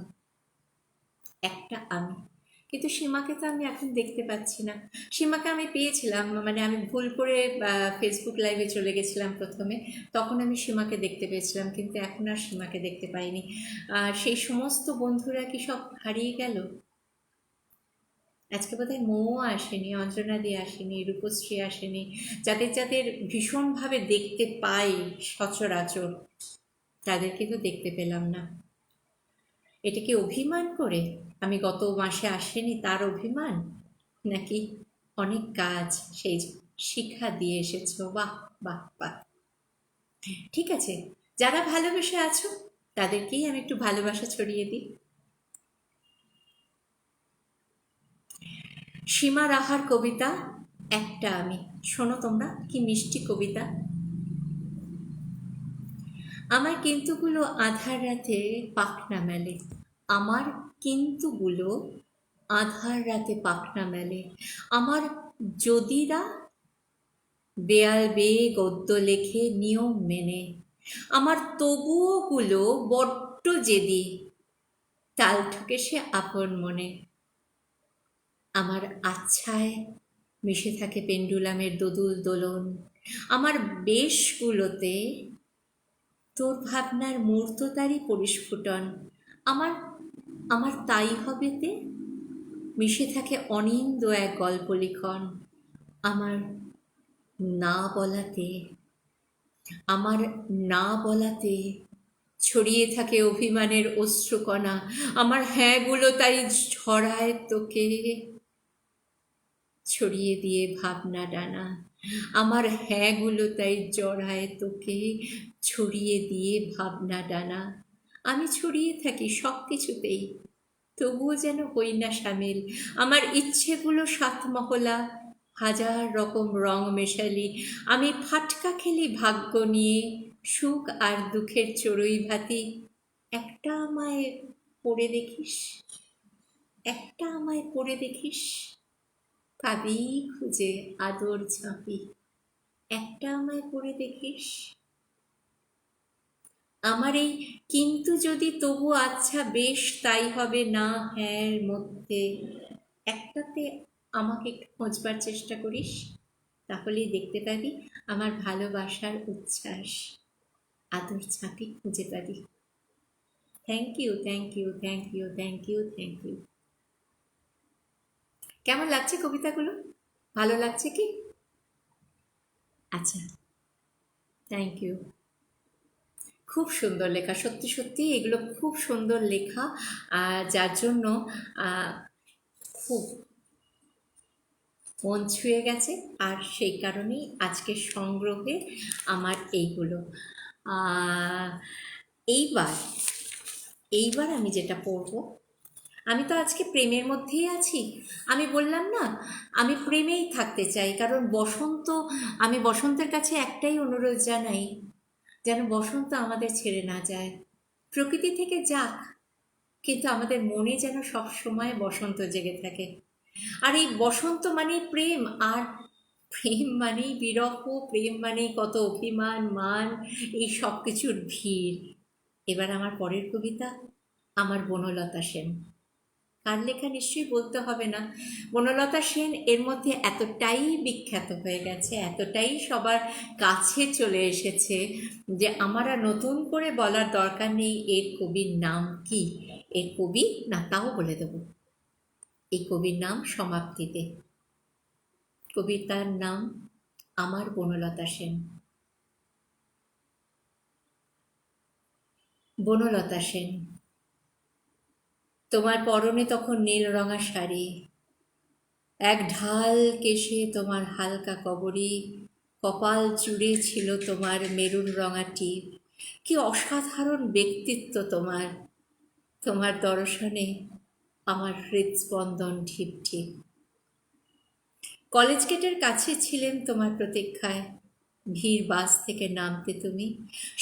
একটা আমি। কিন্তু সীমাকে তো আমি এখন দেখতে পাচ্ছি না। সীমাকে আমি পেয়েছিলাম, মানে আমি ভুল করে ফেসবুক লাইভে চলে গেছিলাম প্রথমে, তখন আমি সীমাকে দেখতে পেয়েছিলাম, কিন্তু এখন আর সীমাকে দেখতে পাইনি। সেই সমস্ত বন্ধুরা কি সব হারিয়ে গেল? আজকে বোধহয় মৌ আসেনি, অঞ্জনাদি আসেনি, রূপশ্রী আসেনি, যাদের যাদের ভীষণভাবে দেখতে পাই সচরাচর, তাদেরকে তো দেখতে পেলাম না। এটা কি অভিমান করে আমি গত মাসে আসেনি তার অভিমান, নাকি অনেক কাজ সেই শিক্ষা দিয়ে এসেছো? বাহ, বাহ, বাহ। ঠিক আছে, যারা ভালোবেসে আছো তাদেরকেই আমি একটু ভালোবাসা ছড়িয়ে দিই। সীমা রাহার কবিতা একটা আমি, শোনো তোমরা কি মিষ্টি কবিতা। আমার কিন্তুগুলো আধার রাতে পাখনা মেলে, আমার কিন্তুগুলো আধার রাতে পাখনা মেলে, আমার যদিরা দেয়াল বেয়ে গদ্য লেখে নিয়ম মেনে, আমার তবুওগুলো বড্ড জেদি, তাল ঠুকে সে আপন মনে। আমার আচ্ছায় মিশে থাকে পেন্ডুলামের দোদুল দোলন, আমার বেশগুলোতে তোর ভাবনার মূর্ততারই পরিস্ফুটন, আমার আমার তাই হবেতে মিশে থাকে অনিন্দ এক গল্প লিখন, আমার না বলাতে, আমার না বলাতে ছড়িয়ে থাকে অভিমানের অশ্রুকণা, আমার হ্যাঁগুলো তাই ঝরায় তোকে ছড়িয়ে দিয়ে ভাবনা ডানা, আমার হ্যাঁগুলো তাই জড়ায় তোকে ছড়িয়ে দিয়ে ভাবনা ডানা। আমি ছড়িয়ে থাকি সব কিছুতেই, তবুও যেন হই না সামিল, আমার ইচ্ছেগুলো সাতমহলা, হাজার রকম রং মেশালি, আমি ফাটকা খেলি ভাগ্য নিয়ে, সুখ আর দুঃখের চড়ুই ভাতি। একটা আমায় পড়ে দেখিস, একটা আমায় পড়ে দেখিস, পাবি খুঁজে আদর ঝাঁপি, একটা আমায় পড়ে দেখিস। আমার এই কিন্তু যদি তবু আচ্ছা বেশ তাই হবে না হ্যাঁর মধ্যে একটাতে আমাকে একটু খোঁজবার চেষ্টা করিস, তাহলেই দেখতে পাবি আমার ভালোবাসার উচ্ছ্বাস, আদর ছাপি খুঁজে পাবি। Thank you, thank you, thank you, thank you, thank you. কেমন লাগছে কবিতাগুলো? ভালো লাগছে কি? আচ্ছা, থ্যাংক ইউ। খুব সুন্দর লেখা, সত্যি সত্যি এগুলো খুব সুন্দর লেখা, যার জন্য খুব মন ছুঁয়ে গেছে, আর সেই কারণেই আজকের সংগ্রহে আমার এইগুলো। এইবার এইবার আমি যেটা পড়ব, আমি তো আজকে প্রেমের মধ্যেই আছি। আমি বললাম না, আমি প্রেমেই থাকতে চাই, কারণ বসন্ত, আমি বসন্তের কাছে একটাই অনুরোধ জানাই, যেন বসন্ত আমাদের ছেড়ে না যায়। প্রকৃতি থেকে যাক, কিন্তু আমাদের মনে যেন সব সময় বসন্ত জেগে থাকে। আর এই বসন্ত মানেই প্রেম, আর প্রেম মানেই বিরহ, প্রেম মানেই কত অভিমান মান, এই সব কিছুর ভিড়। এবার আমার পরের কবিতা, আমার বনলতা সেন। কার লেখা নিশ্চয়ই বলতে হবে না। বনলতা সেন এর মধ্যে এতটাই বিখ্যাত হয়ে গেছে, এতটাই সবার কাছে চলে এসেছে, যে আমার আর নতুন করে বলার দরকার নেই এর কবির নাম কি। এর কবি না, তাও বলে দেব, এই কবির নাম সমাপ্তিতে। কবিতার নাম আমার বনলতা সেন। বনলতা সেন, তোমার পরনে তখন নীল রঙা শাড়ি, এক ঢাল কেশে তোমার হালকা কবরী, কপাল চুড়ে ছিল তোমার মেরুন রঙা টিপ। কি অসাধারণ ব্যক্তিত্ব তোমার, তোমার দর্শনে আমার হৃদস্পন্দন ঢিপ ঢিপ। কলেজ গেটের কাছে ছিলেন তোমার প্রতীক্ষায়, ভিড় বাস থেকে নামতে তুমি,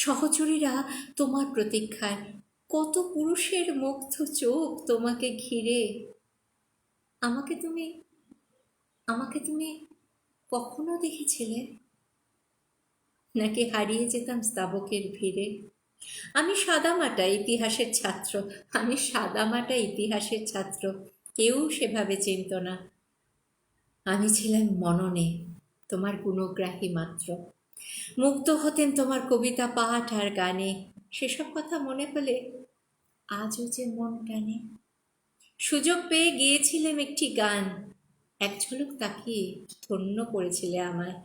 সহচরীরা তোমার প্রতীক্ষায়, কত পুরুষের মুগ্ধ চোখ তোমাকে ঘিরে। আমাকে তুমি আমাকে তুমি কখনো দেখেছিলে, নাকি হারিয়ে যেতাম স্তাবকের ভিড়ে। আমি সাদামাটা ইতিহাসের ছাত্র, আমি সাদামাটা ইতিহাসের ছাত্র, কেউ সেভাবে চিনত না। আমি ছিলাম মননে তোমার গুণগ্রাহী মাত্র, মুগ্ধ হতেন তোমার কবিতা পাঠ আর গানে। সেসব কথা মনে হলে আজও যে মন টানে। সুযোগ পেয়ে গিয়েছিলাম একটি গান, এক ঝলক তাকিয়ে ধন্য করেছিলে আমায়।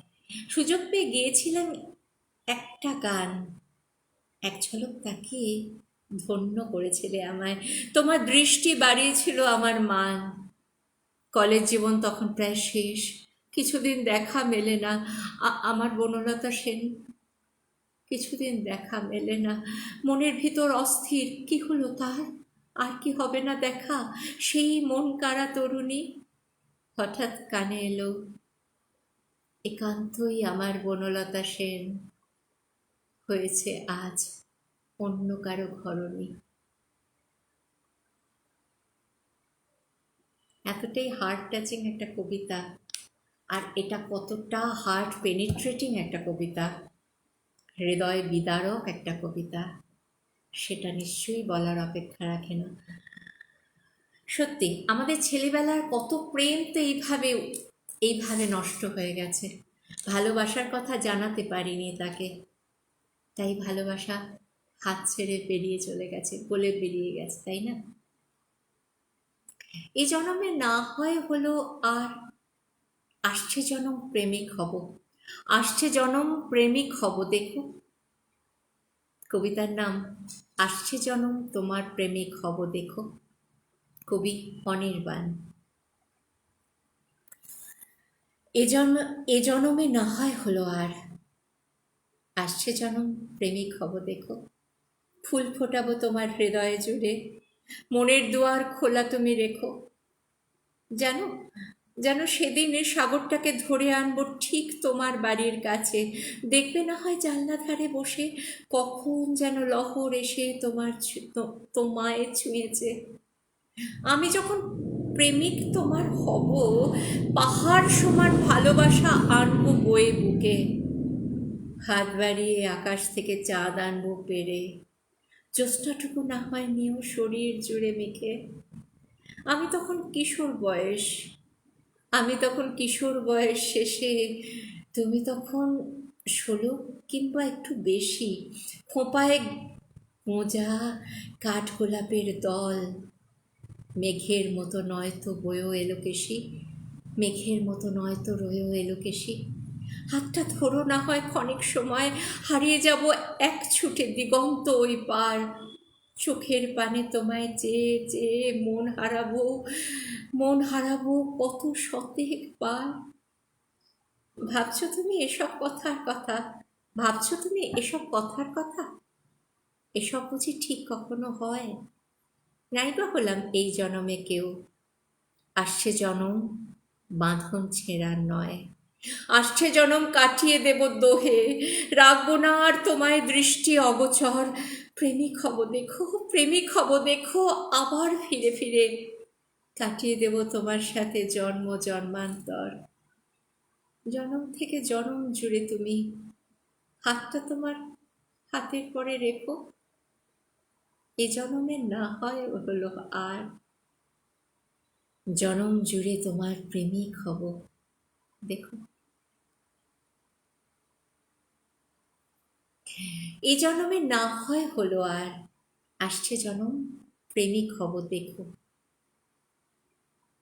সুযোগ পেয়ে গিয়েছিলাম একটা গান, এক ঝলক তাকিয়ে ধন্য করেছিলে আমায়। তোমার দৃষ্টি বাড়িয়েছিল আমার মান। কলেজ জীবন তখন প্রায় শেষ, কিছুদিন দেখা মেলে না। আমার বনলতা সেন, কিছুদিন দেখা মেলে না, মনের ভিতর অস্থির, কি হলো তার? আর কি হবে না দেখা? সেই মন কাড়া তরুণী হঠাৎ কানে এলো, একান্তই আমার বনলতা সেন হয়েছে আজ অন্য কারো ঘরণী। এতটাই হার্ট টাচিং একটা কবিতা, আর এটা কতটা হার্ট পেনিট্রেটিং একটা কবিতা, হৃদয় বিদারক একটা কবিতা, সেটা নিশ্চয়ই বলার অপেক্ষা রাখে না। সত্যি আমাদের ছেলেবেলার কত প্রেম তো এইভাবে এইভাবে নষ্ট হয়ে গেছে। ভালোবাসার কথা জানাতে পারিনি তাকে, তাই ভালোবাসা হাত ছেড়ে বেরিয়ে চলে গেছে, বলে বেরিয়ে গেছে, তাই না? এই জন্মে না হয় হলো, আর আসছে জনম প্রেমিক হব, আসছে জনম প্রেমিক হব। দেখো কবিতার নাম আসছে জনম তোমার প্রেমিক হব দেখো, কবি অনির্বাণ। এ জনমে না হয় হলো, আর আসছে জনম প্রেমিক হব দেখো, ফুল ফোটাবো তোমার হৃদয়ে জুড়ে, মনের দুয়ার খোলা তুমি রেখো। জানো, যেন সেদিন সাগরটাকে ধরে আনবো ঠিক তোমার বাড়ির কাছে, দেখবে না হয় জানলা ধারে বসে কখন যেন লহর এসে তোমায় ছুঁয়েছে। আমি যখন প্রেমিক তোমার হব, পাহাড় সমান ভালোবাসা আনবো বয়ে বুকে, হাত বাড়িয়ে আকাশ থেকে চাঁদ আনবো পেরে, জ্যোৎস্নাটুকু না হয় নিয়েও শরীর জুড়ে মেখে। আমি তখন কিশোর বয়স, আমি তখন কিশোর বয়স শেষে, তুমি তখন 16 কিংবা একটু বেশি, খোঁপায় গোঁজা কাঠগোলাপের দল, মেঘের মতো নয়তো বয়েও এলো কেশি, মেঘের মতো নয়তো রয়েও এলো কেশি। হাতটা ধরো না হয় ক্ষণিক সময়, হারিয়ে যাব এক ছুটে দিগন্ত ওই পার, চোখের পানে তোমায় চেয়ে চেয়ে মন হারাবো কত শতেক বার। ভাবছো তুমি এসব কথার কথা? ভাবছো তুমি এসব কথার কথা? এসব বুঝি ঠিক কখনো হয়? নাইবা হলাম এই জনমে কেউ, আসছে জনম বাঁধন ছেঁড়ার নয়, আসছে জনম কাটিয়ে দেব দোহে, রাখবো না আর তোমায় দৃষ্টি অগোচর, প্রেমিক হব দেখো, প্রেমিক হব দেখো, আবার ফিরে ফিরে কাটিয়ে দেব তোমার সাথে জন্ম জন্মান্তর। জনম থেকে জনম জুড়ে তুমি হাতটা তোমার হাতের পরে রেখো, এ জনমে না হয় হলো, আর জনম জুড়ে তোমার প্রেমিক হব দেখো। এ জনমে না হয় হলো, আর আসছে জনম প্রেমিক হব দেখো,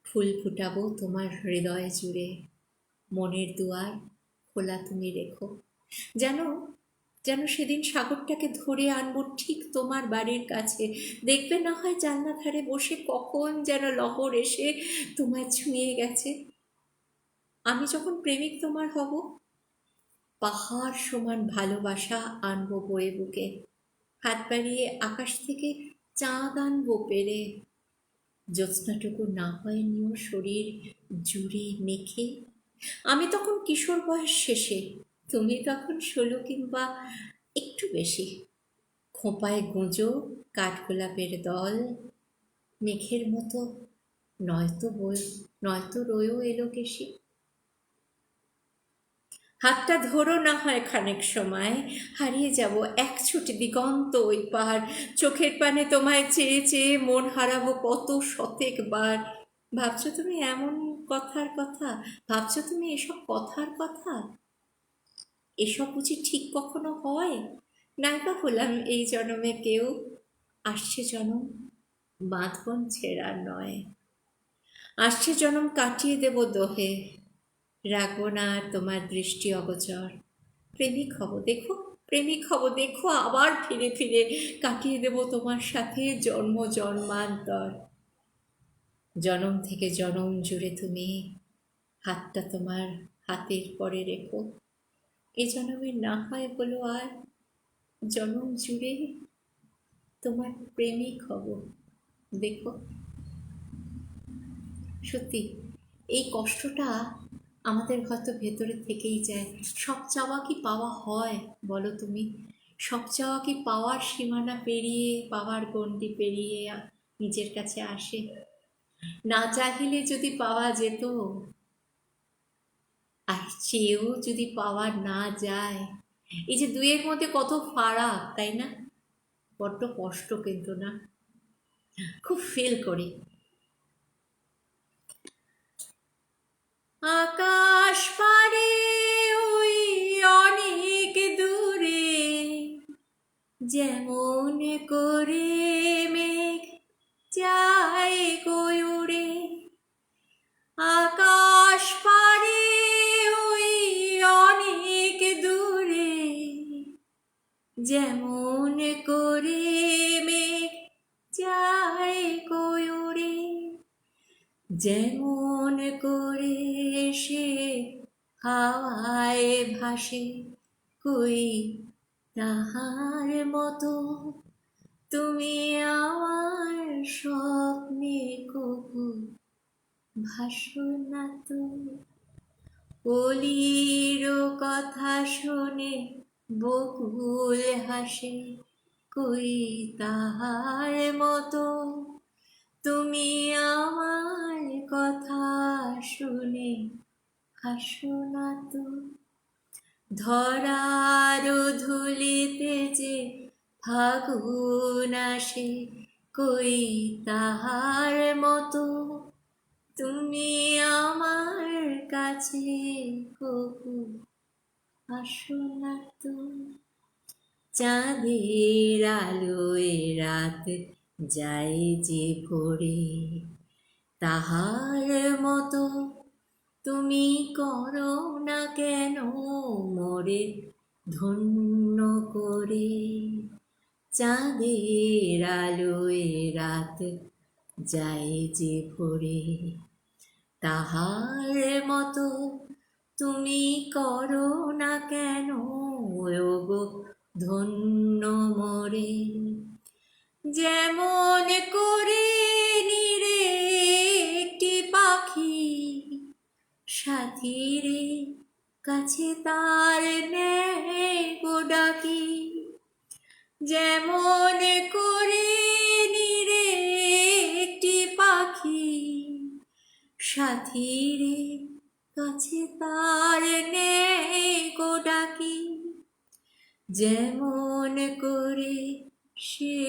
ফুল ফুটাবো তোমার হৃদয় জুড়ে, মনের দুয়ার খোলা তুমি রেখো। যেন যেন সেদিন সাগরটাকে ধরে আনবো ঠিক তোমার বাড়ির কাছে, দেখবে না হয় জানলা ধারে বসে কখন যেন লহর এসে তোমায় ছুঁয়ে গেছে। আমি যখন প্রেমিক তোমার হব, পাহাড় সমান ভালোবাসা আনবো বয়ে বুকে, হাত বাড়িয়ে আকাশ থেকে চাঁদ আনবো পেরে, জ্যোৎস্নাটুকু না হয় নিয়েও শরীর জুড়ে মেখে। আমি তখন কিশোর বয়স শেষে, তুমি তখন 16 কিংবা একটু বেশি, খোঁপায় গুঁজো কাঠগোলাপের দল, মেঘের মতো নয়তো রয়েও এলো কেশি। হাতটা ধরো না হয় খানিক সময়, হারিয়ে যাব এক ছুটি দিগন্ত ওই পার, চোখের পানে তোমায় চেয়ে চেয়ে মন হারাবো কত শতেক বার। ভাবছো তুমি এমন কথার কথা? ভাবছো তুমি এসব কথার কথা? এসব বুঝি ঠিক কখনো হয়? নাইবা হলাম এই জনমে কেউ, আসছে জনম বাঁধন ছেঁড়ার নয়, আসছে জনম কাটিয়ে দেব দোহে, রাখবো না আর তোমার দৃষ্টি অগোচর, প্রেমিক হব দেখো, প্রেমিক হব দেখো, আবার ফিরে ফিরে কাটিয়ে দেব তোমার সাথে জন্ম জন্মান্তর। জনম থেকে জনম জুড়ে তুমি হাতটা তোমার হাতের পরে রেখো, এ জনমের না হয় হলো, আর জনম জুড়ে তোমার প্রেমিক হব। দেখো, সত্যি এই কষ্টটা আমাদের হয়তো ভেতরে থেকেই যায়। সব চাওয়া কি পাওয়া হয় বলো তুমি? সব চাওয়া কি পাওয়ার সীমানা পেরিয়ে, পাওয়ার গণ্ডি পেরিয়ে নিজের কাছে আসে? না চাহিলে যদি পাওয়া যেত, আর চেয়েও যদি পাওয়া না যায়, এই যে দুইয়ের মধ্যে কত ফারাক, তাই না? বড্ড কষ্ট কিন্তু, না? খুব ফিল করি। আকাশ পারে ওই অনেক দূরে, যেমন করে মেঘ যায় কই উড়ে। আকাশ পারে ওই অনেক দূরে, যেমন করে মেঘ যায় কই উড়ে। যেমন করে সে হাওয়ায় ভাসে, কই তাহার মতো তুমি আমার স্বপ্নে কবু ভাসো না তো। কলির কথা শুনে বকুল হাসে, কই তাহার মতো তুমি আমার কথা শুনে হাসো না তো। ধরার ধুলিতে যে ফাগুন আসে, কই তাহার মতো তুমি আমার কাছে কবু আসো না তো। চাঁদের আলোয় রাত যায় যে ভরে, তাহার মতো তুমি করো না কেন মোরে ধন্য করে। চাঁদের আলোয় রাত যায় যে ভরে, তাহার মতো তুমি করো না কেন ওগো ধন্য মোরে। যেমন করে নিরে একটি পাখি সাথীরে কাছে তার নেয় গো ডাকি। যেমন করে নিরে একটি পাখি সাথীরে কাছে তার নেয় গো ডাকি। যেমন করে সে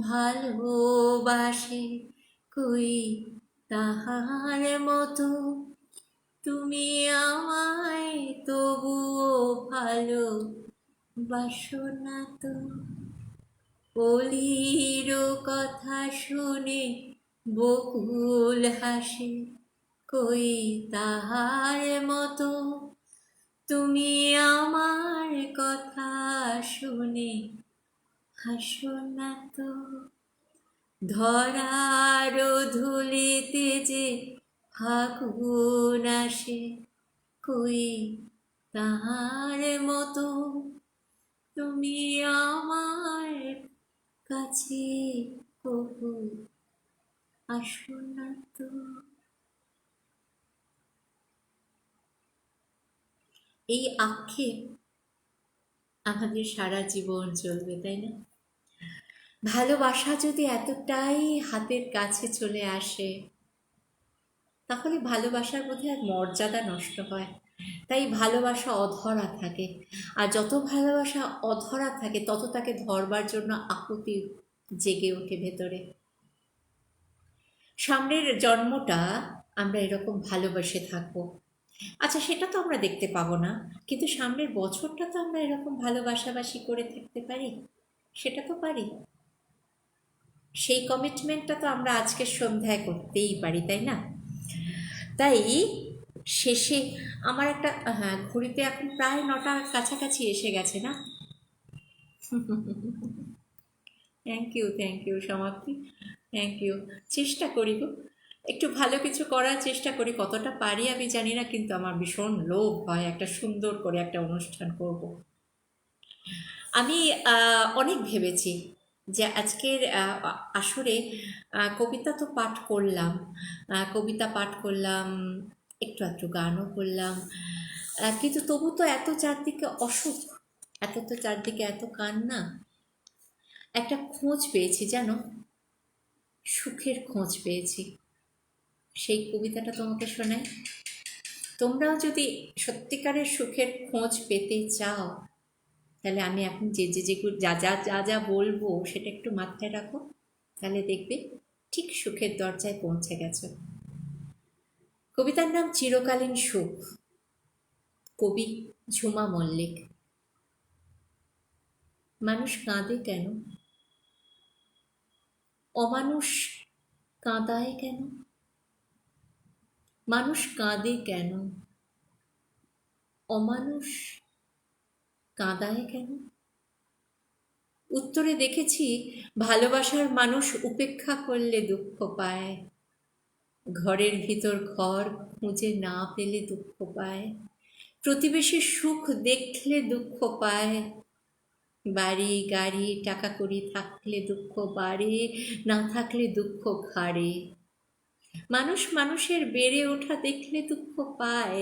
ভালোবাসে, কই তাহার মতো তুমি আমায় তবুও ভালো বাসো না তো। কলির কথা শুনে বকুল হাসে, কই তাহার মতো তুমি আমার কথা শুনে হাসো না তো। ধরার ধুলিতে যে ফাগুন আসে, কই তাহার মতো তুমি আমার কাছে কবু আসো না তো। এই আক্ষেপ আমাদের সারা জীবন চলবে, তাই না? ভালোবাসা যদি এতটাই হাতের কাছে চলে আসে, তাহলে ভালোবাসার মধ্যে আর মর্যাদা নষ্ট হয়। তাই ভালোবাসা অধরা থাকে, আর যত ভালোবাসা অধরা থাকে তত তাকে ধরবার জন্য আকুতি জেগে ওঠে ভেতরে। সামনের জন্মটা আমরা এরকম ভালোবেসে থাকবো, আচ্ছা সেটা তো আমরা দেখতে পাবো না, কিন্তু সামনের বছরটা তো আমরা এরকম ভালোবাসাবাসি করে থাকতে পারি, সেটা তো পারি। সেই কমিটমেন্টটা তো আমরা আজকের সন্ধ্যায় করতেই পারি, তাই না? তাই শেষে আমার একটা, হ্যাঁ, ঘড়িতে এখন প্রায় 9টার কাছাকাছি এসে গেছে, না? থ্যাংক ইউ সমাপ্তি, থ্যাংক ইউ। চেষ্টা করি গো, একটু ভালো কিছু করার চেষ্টা করি, কতটা পারি আমি জানি না, কিন্তু আমার ভীষণ লোভ হয় একটা সুন্দর করে একটা অনুষ্ঠান করব। আমি অনেক ভেবেছি যে আজকের আসরে কবিতা তো পাঠ করলাম, কবিতা পাঠ করলাম, একটু একটু গানও করলাম, কিন্তু তবু তো এত চারদিকে অসুখ, এত তো চারদিকে এত কান্না। একটা খোঁজ পেয়েছি জানো, সুখের খোঁজ পেয়েছি। সেই কবিতাটা তোমাকে শোনাই। তোমরাও যদি সত্যিকারের সুখের খোঁজ পেতে চাও, তাহলে আমি এখন যেগুলো যা বলবো সেটা একটু মাথায় রাখো, তাহলে দেখবে ঠিক সুখের দরজায় পৌঁছে গেছো। কবিতার নাম চিরকালীন সুখ, কবি ঝুমা মল্লিক। মানুষ কাঁদে কেন, অমানুষ কাঁদায় কেন? মানুষ কাঁদে কেন, অমানুষ কাঁদায় কেন? উত্তরে দেখেছি, ভালোবাসার মানুষ উপেক্ষা করলে দুঃখ পায়, ঘরের ভিতর ঘর খুঁজে না পেলে দুঃখ পায়, প্রতিবেশীর সুখ দেখলে দুঃখ পায়, বাড়ি গাড়ি টাকা কড়ি থাকলে দুঃখ বাড়ে, না থাকলে দুঃখ ঘাড়ে। মানুষ মানুষের বেড়ে ওঠা দেখলে দুঃখ পায়,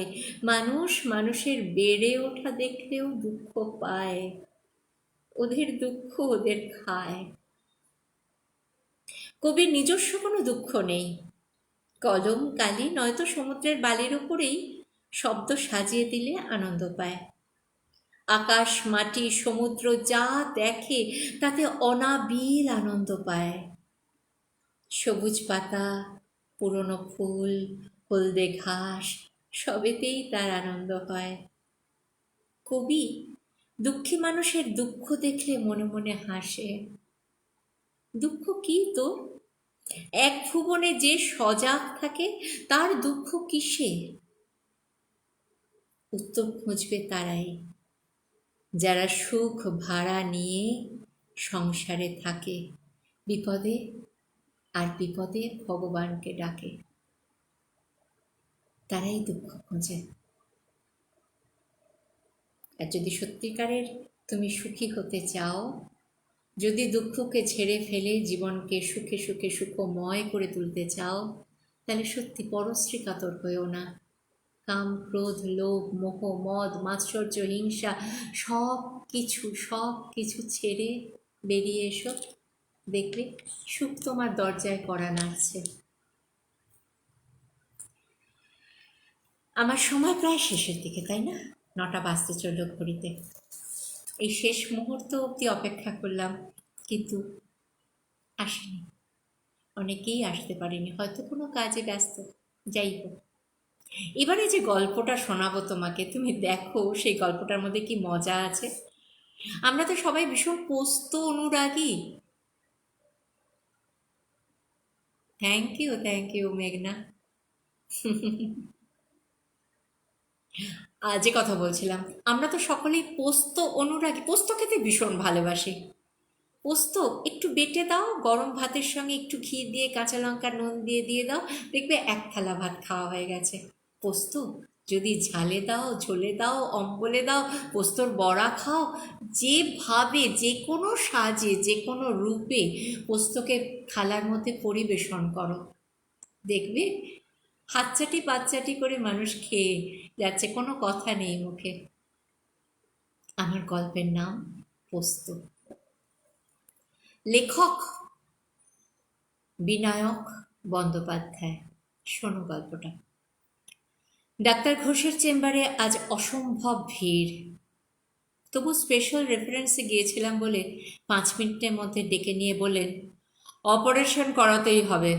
মানুষ মানুষের বেড়ে ওঠা দেখলেও দুঃখ পায়, ওদের দুঃখ ওদের খায়। কবির নিজস্ব কোনো দুঃখ নেই, কলম কালি নয়তো সমুদ্রের বালির উপরেই শব্দ সাজিয়ে দিলে আনন্দ পায়। আকাশ মাটি সমুদ্র যা দেখে তাতে অনাবিল আনন্দ পায়। সবুজ পাতা, পুরনো ফুল, হলদে ঘাস সবেতেই তার আনন্দ হয়। কবি দুঃখী মানুষের দুঃখ দেখলে মনে মনে হাসে। দুঃখ কি তোর? এক ভুবনে যে সজাগ থাকে তার দুঃখ কিসে? উত্তর খুঁজবে তারাই যারা সুখ ভাড়া নিয়ে সংসারে থাকে, বিপদে আর বিপদে ভগবানকে ডাকে, তারাই দুঃখ খোঁজে। আর যদি সত্যিকারের তুমি সুখী হতে চাও, যদি দুঃখকে ঝেড়ে ফেলে জীবনকে সুখে সুখে সুখময় করে তুলতে চাও, তাহলে সত্যি পরশ্রী কাতর হয়েও না। কাম ক্রোধ লোভ মোহ মদ মাৎসর্য হিংসা সব কিছু ছেড়ে বেরিয়ে এসো, দেখবে সুখ তোমার দরজায় কড়া নাড়ছে। আমার সময় প্রায় শেষের দিকে, তাই না? 9টা বাজতে চলল ঘড়িতে। এই শেষ মুহূর্ত অবধি অপেক্ষা করলাম, কিন্তু আসেনি। অনেকেই আসতে পারেনি, হয়তো কোনো কাজে ব্যস্ত। যাই হোক, এবারে যে গল্পটা শোনাবো তোমাকে, তুমি দেখো সেই গল্পটার মধ্যে কি মজা আছে। আমরা তো সবাই ভীষণ পোস্ত অনুরাগী। থ্যাংক ইউ মেঘনা। যে কথা বলছিলাম, আমরা তো সকলেই পোস্ত অনুরাগী, পোস্ত খেতে ভীষণ ভালোবাসি। পোস্ত একটু বেটে দাও, গরম ভাতের সঙ্গে একটু ঘি দিয়ে কাঁচা লঙ্কা নুন দিয়ে দিয়ে দাও, দেখবে এক থালা ভাত খাওয়া হয়ে গেছে। পোস্ত যদি ঝালে দাও, ঝোলে দাও, অম্বলে দাও, পোস্তর বড়া খাও, যেভাবে যে কোনো সাজে যে কোনো রূপে পোস্তকে থালার মধ্যে পরিবেশন করো, দেখবে হাতচাটি পাতচাটি করে মানুষ খেয়ে যাচ্ছে, কোনো কথা নেই মুখে। আমার গল্পের নাম পোস্ত। লেখক বিনায়ক বন্দ্যোপাধ্যায়। শোনো গল্পটা। ডাক্তার ঘোষের চেম্বারে আজ অসম্ভব ভিড়, তবু স্পেশাল রেফারেন্সে গিয়েছিলাম বলে 5 মিনিটের মধ্যে ডেকে নিয়ে বললেন, অপারেশন করাতেই হবে,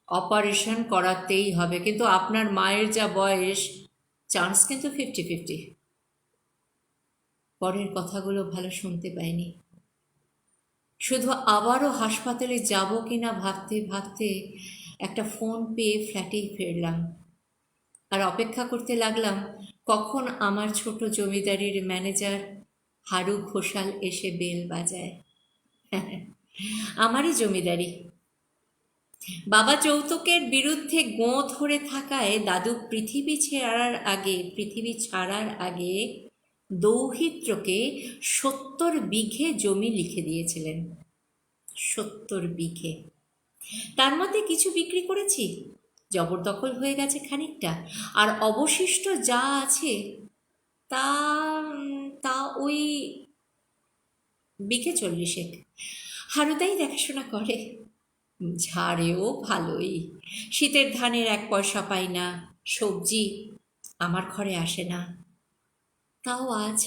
অপারেশন করাতেই হবে, কিন্তু আপনার মায়ের যা বয়স, চান্স কিন্তু 50-50। পরের কথাগুলো ভালো শুনতে পাইনি, শুধু আবারও হাসপাতালে যাব কিনা ভাবতে ভাবতে একটা ফোন পেয়ে ফ্ল্যাটেই ফিরলাম, আর অপেক্ষা করতে লাগলাম কখন আমার ছোট জমিদারির ম্যানেজার হারু ঘোষাল এসে বেল বাজায়। আমারই জমিদারি। বাবা যৌতুকের বিরুদ্ধে গোঁ ধরে থাকায় দাদু পৃথিবী ছাড়ার আগে দৌহিত্রকে 70 বিঘে জমি লিখে দিয়েছিলেন। 70 বিঘে, তার মধ্যে কিছু বিক্রি করেছি, জবরদখল হয়ে গেছে খানিকটা, আর অবশিষ্ট যা আছে তা তা ওই বিঘে 40। হারুদাই দেখাশোনা করে, ঝাড়েও ভালোই। শীতের ধানের 1 পয়সা পাই না, সবজি আমার ঘরে আসে না। তাও আজ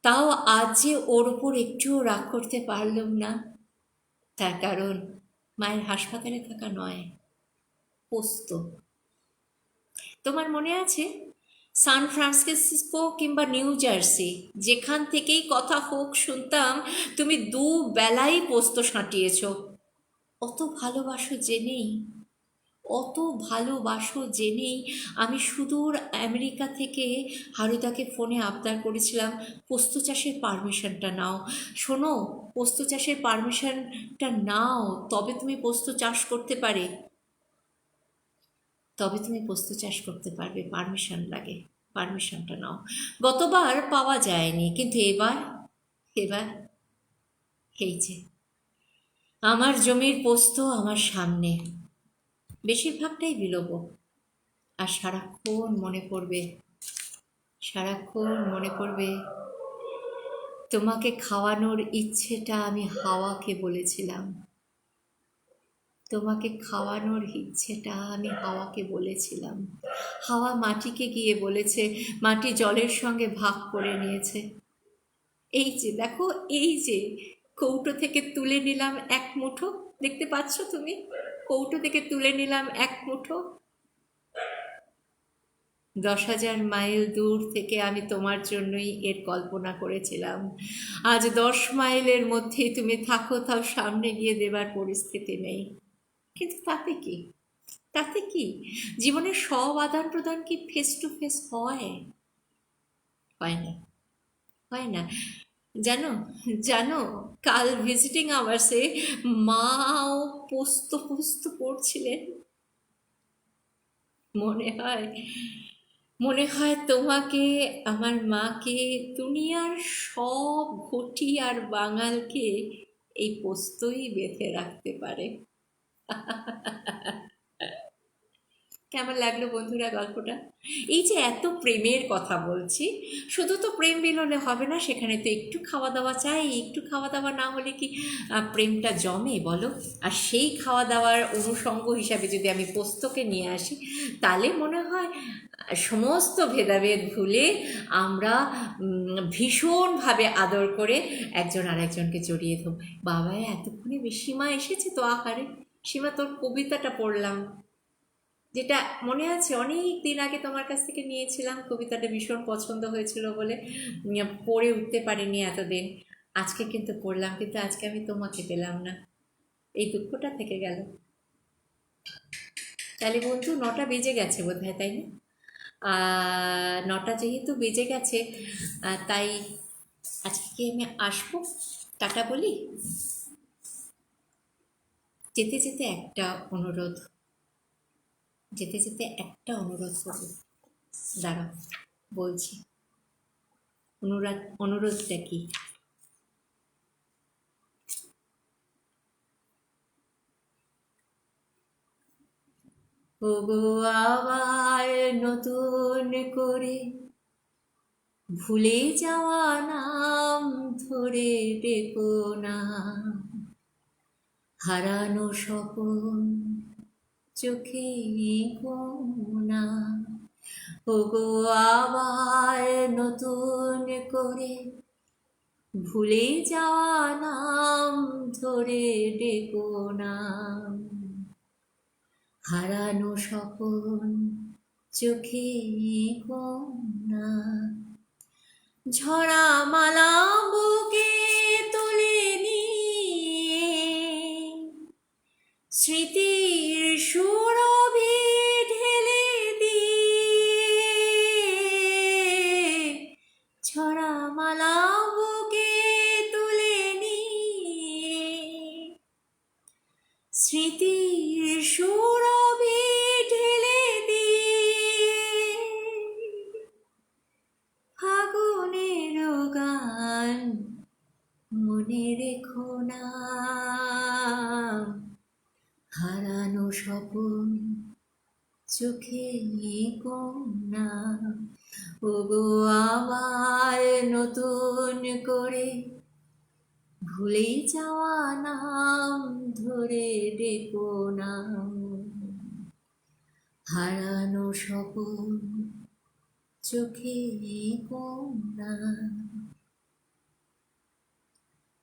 তাও আজ যে ওর ওপর একটুও রাগ করতে পারলাম না, তার কারণ মায়ের হাসপাতালে থাকা নয়, পোস্ত। তোমার মনে আছে, সান ফ্রান্সিসকো কিংবা নিউ জার্সি যেখান থেকেই কথা হোক শুনতাম তুমি দুবেলাই পোস্ত সাঁটিয়েছ। অত ভালোবাসো জেনেই অত ভালোবাসো জেনেই আমি সুদূর আমেরিকা থেকে হারুদাকে ফোনে আবদার করেছিলাম, পোস্ত চাষের পারমিশনটা নাও। শোনো, পোস্ত চাষের পারমিশনটা নাও, তবে তুমি পোস্ত চাষ করতে পারে, তবে তুমি পোস্ত চাষ করতে পারবে, পারমিশন লাগে, পারমিশনটা নাও। গতবার পাওয়া যায়নি, কিন্তু এবার এবার এই যে আমার জমির পোস্ত আমার সামনে, বেশিরভাগটাই বিলোপ। আর সারাক্ষণ মনে পড়বে, সারাক্ষণ মনে পড়বে তোমাকে খাওয়ানোর ইচ্ছেটা আমি হাওয়াকে বলেছিলাম, তোমাকে খাওয়ানোর ইচ্ছেটা আমি হাওয়াকে বলেছিলাম। হাওয়া মাটিকে গিয়ে বলেছে, মাটি জলের সঙ্গে ভাগ করে নিয়েছে। এই যে দেখো, এই যে কৌটো থেকে তুলে নিলাম 1 মুঠো, দেখতে পাচ্ছ তুমি? কৌটো থেকে তুলে নিলাম 1 মুঠো। 10,000 মাইল দূর থেকে আমি তোমার জন্যই এর কল্পনা করেছিলাম। আজ 10 মাইলের মধ্যেই তুমি থাকো, তাও সামনে গিয়ে দেবার পরিস্থিতি নেই। কিন্তু তাতে কি, তাতে কি? জীবনের সব আদান প্রদান কি ফেস টু ফেস হয়? হয় না, হয় না। জানো, জানো, কাল ভিজিটিং আওয়ার্সে মাও পোস্ত পোস্ত করছিলেন। মনে হয়, মনে হয় তোমাকে, আমার মাকে, দুনিয়ার সব ঘটি আর বাঙালকে এই পোস্তই বেঁধে রাখতে পারে। কেমন লাগলো বন্ধুরা গল্পটা? এই যে এত প্রেমের কথা বলছি, শুধু তো প্রেম মিলনে হবে না, সেখানে তো একটু খাওয়া দাওয়া চাই। একটু খাওয়া দাওয়া না হলে কি প্রেমটা জমে বলো? আর সেই খাওয়া দাওয়ার অনুষঙ্গ হিসাবে যদি আমি পোস্তকে নিয়ে আসি, তাহলে মনে হয় সমস্ত ভেদাভেদ ভুলে আমরা ভীষণভাবে আদর করে একজন আর একজনকে জড়িয়ে ধরব। বাবা, এতক্ষণে সীমা এসেছে তো আহারে। সীমা, তোর কবিতাটা পড়লাম, যেটা মনে আছে অনেক দিন আগে তোমার কাছ থেকে নিয়েছিলাম, কবিতাটা ভীষণ পছন্দ হয়েছিল বলে পড়ে উঠতে পারিনি এতদিন। আজকে কিন্তু পড়লাম, কিন্তু আজকে আমি তোমাকে পেলাম না, এই দুঃখটা থেকে গেল। তাহলে বন্ধু 9টা বেজে গেছে বোধ হয়, তাই না? 9টা যেহেতু বেজে গেছে, তাই আজকে কি আমি আসবো, টাটা বলি। যেতে যেতে একটা অনুরোধ, যেতে যেতে একটা অনুরোধ করবো, দাঁড়াও বলছি। অনুরোধটা কি? ওগো আবার নতুন করে ভুলে যাওয়া নাম ধরে ডেকো না, হারানো স্বপন চোখে না। ওগো আবার নতুন করে ভুলে যাওয়া নাম ধরে ডেকো না, হারানো স্বপন চোখে না। ঝরা মালা বুকে তুলে নিয়ে স্মৃতির সুরভি ঢেলে দিয়ে, ঝরা মালা বুকে তুলে নিয়ে স্মৃতির সুরভি ঢেলে দিয়ে, ফাগুন স্বপন চোখে কন্যা, ওগো আমার নতুন করে ভুলে যাওয়া নাম ধরে ডেকো না। হারানো স্বপন চোখে কন্যা,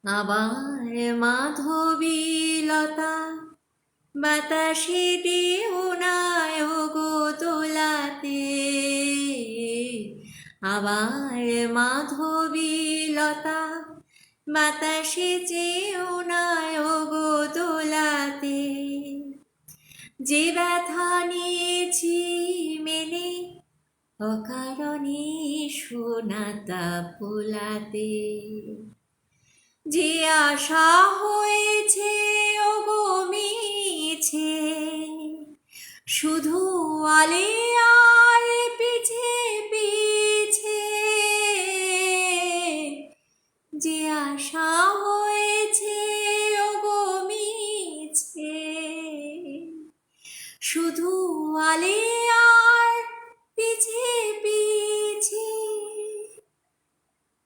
আবার মাধবীলতা বাতাসে দিও না ওগো দোলাতে। আবার মাধবীলতা বাতাসে যেও না ওগো দোলাতে। যে ব্যথা নিয়েছি মেনে অকারণে সোনাতা ভোলাতে। যে আশা হয়েছে ওগো মিছে, শুধু আলে আর পিছে পিছে। যে আশা হয়েছে ওগো মিছে, শুধু আলে আর পিছে পিছে।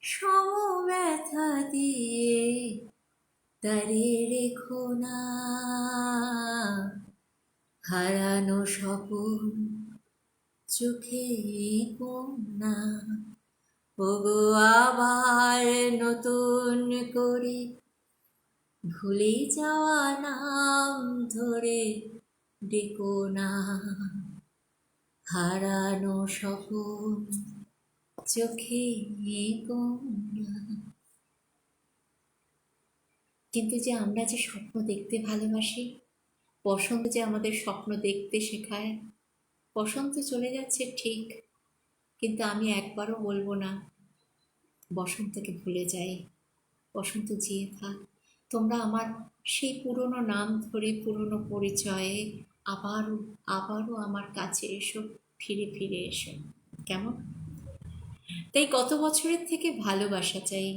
সমব্যথা দিয়ে তারে রেখো না, হারানো স্বপন চোখে কন্যা, ওগো আবার নতুন করে ভুলে যাওয়া নাম ধরে ডেকো না। হারানো স্বপন চোখে কন্যা। কিন্তু যে আমরা যে স্বপ্ন দেখতে ভালোবাসি, বসন্ত যে আমাদের স্বপ্ন দেখতে শেখায়। বসন্ত চলে যাচ্ছে ঠিক, কিন্তু আমি একবারও বলবো না বসন্তকে ভুলে যাই। বসন্ত জিয়ে থাক। তোমরা আমার সেই পুরনো নাম ধরে পুরনো পরিচয়ে আবারও আবারও আমার কাছে এসো, ফিরে ফিরে এসো। কেমন? তাই গত বছরের থেকে ভালোবাসা চাই।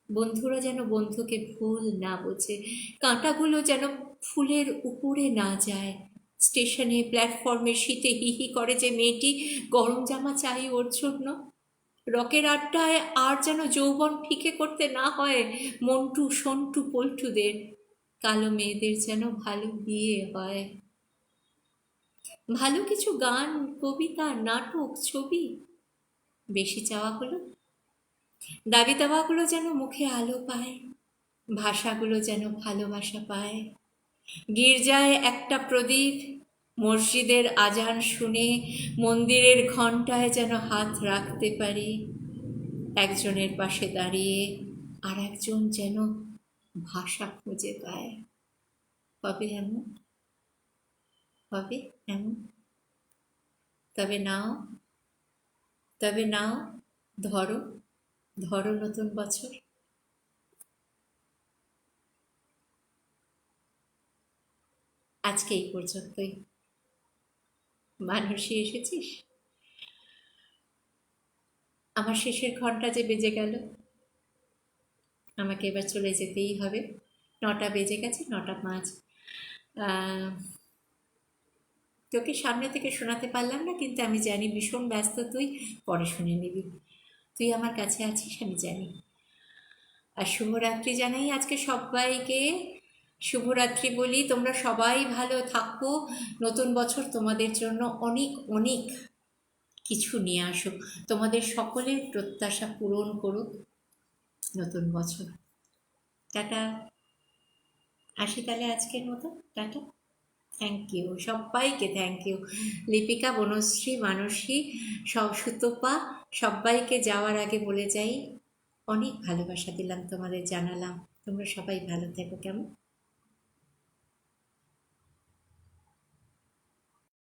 বন্ধুরা যেন বন্ধুকে ভুল না বোঝে, কাঁটাগুলো যেন ফুলের উপরে না যায়। স্টেশনে প্ল্যাটফর্মে শীতে হিহি করে যে মেয়েটি, গরম জামা চাই ওর জন্য। রকের আড্ডায় আর যেন যৌবন ফিকে করতে না হয় মন্টু সন্টু পল্টুদের। কালো মেয়েদের যেন ভালো বিয়ে হয়। ভালো কিছু গান, কবিতা, নাটক, ছবি। বেশি চাওয়া হলো দাবি দাওয়াগুলো যেন মুখে আলো পায়, ভাষাগুলো যেন ভালোবাসা পায়। গির্জায় একটা প্রদীপ, মসজিদের আজান শুনে মন্দিরের ঘণ্টায় যেন হাত রাখতে পারি। একজনের পাশে দাঁড়িয়ে আর একজন যেন ভাষা খুঁজে পায়। হবে এমন? হবে এমন? তবে নাও, তবে নাও, ধরো, ধরো নতুন বছর। আজকে এই পর্যন্তই। মানুষই এসেছিস, আমার শেষের ঘন্টা যে বেজে গেল, আমাকে এবার চলে যেতেই হবে। 9টা বেজে গেছে, 9টা 5। তোকে সামনে থেকে শোনাতে পারলাম না, কিন্তু আমি জানি ভীষণ ব্যস্ত তুই, পরে শুনে নিবি। তুই আমার কাছে আছিস আমি জানি। আর শুভরাত্রি জানাই আজকে সবাইকে। শুভরাত্রি বলি, তোমরা সবাই ভালো থাকো। নতুন বছর তোমাদের জন্য অনেক অনেক কিছু নিয়ে আসুক, তোমাদের সকলের প্রত্যাশা পূরণ করুক নতুন বছর। টাটা, আসি তাহলে আজকের মতো। টাটা, থ্যাংক ইউ সবাইকে, থ্যাংক ইউ। লিপিকা, বনশ্রী, মানসী, সব সুতপা, সবাইকে যাওয়ার আগে বলে যাই অনেক ভালোবাসা দিলাম তোমাদের, জানালাম। তোমরা সবাই ভালো থেকো। কেমন?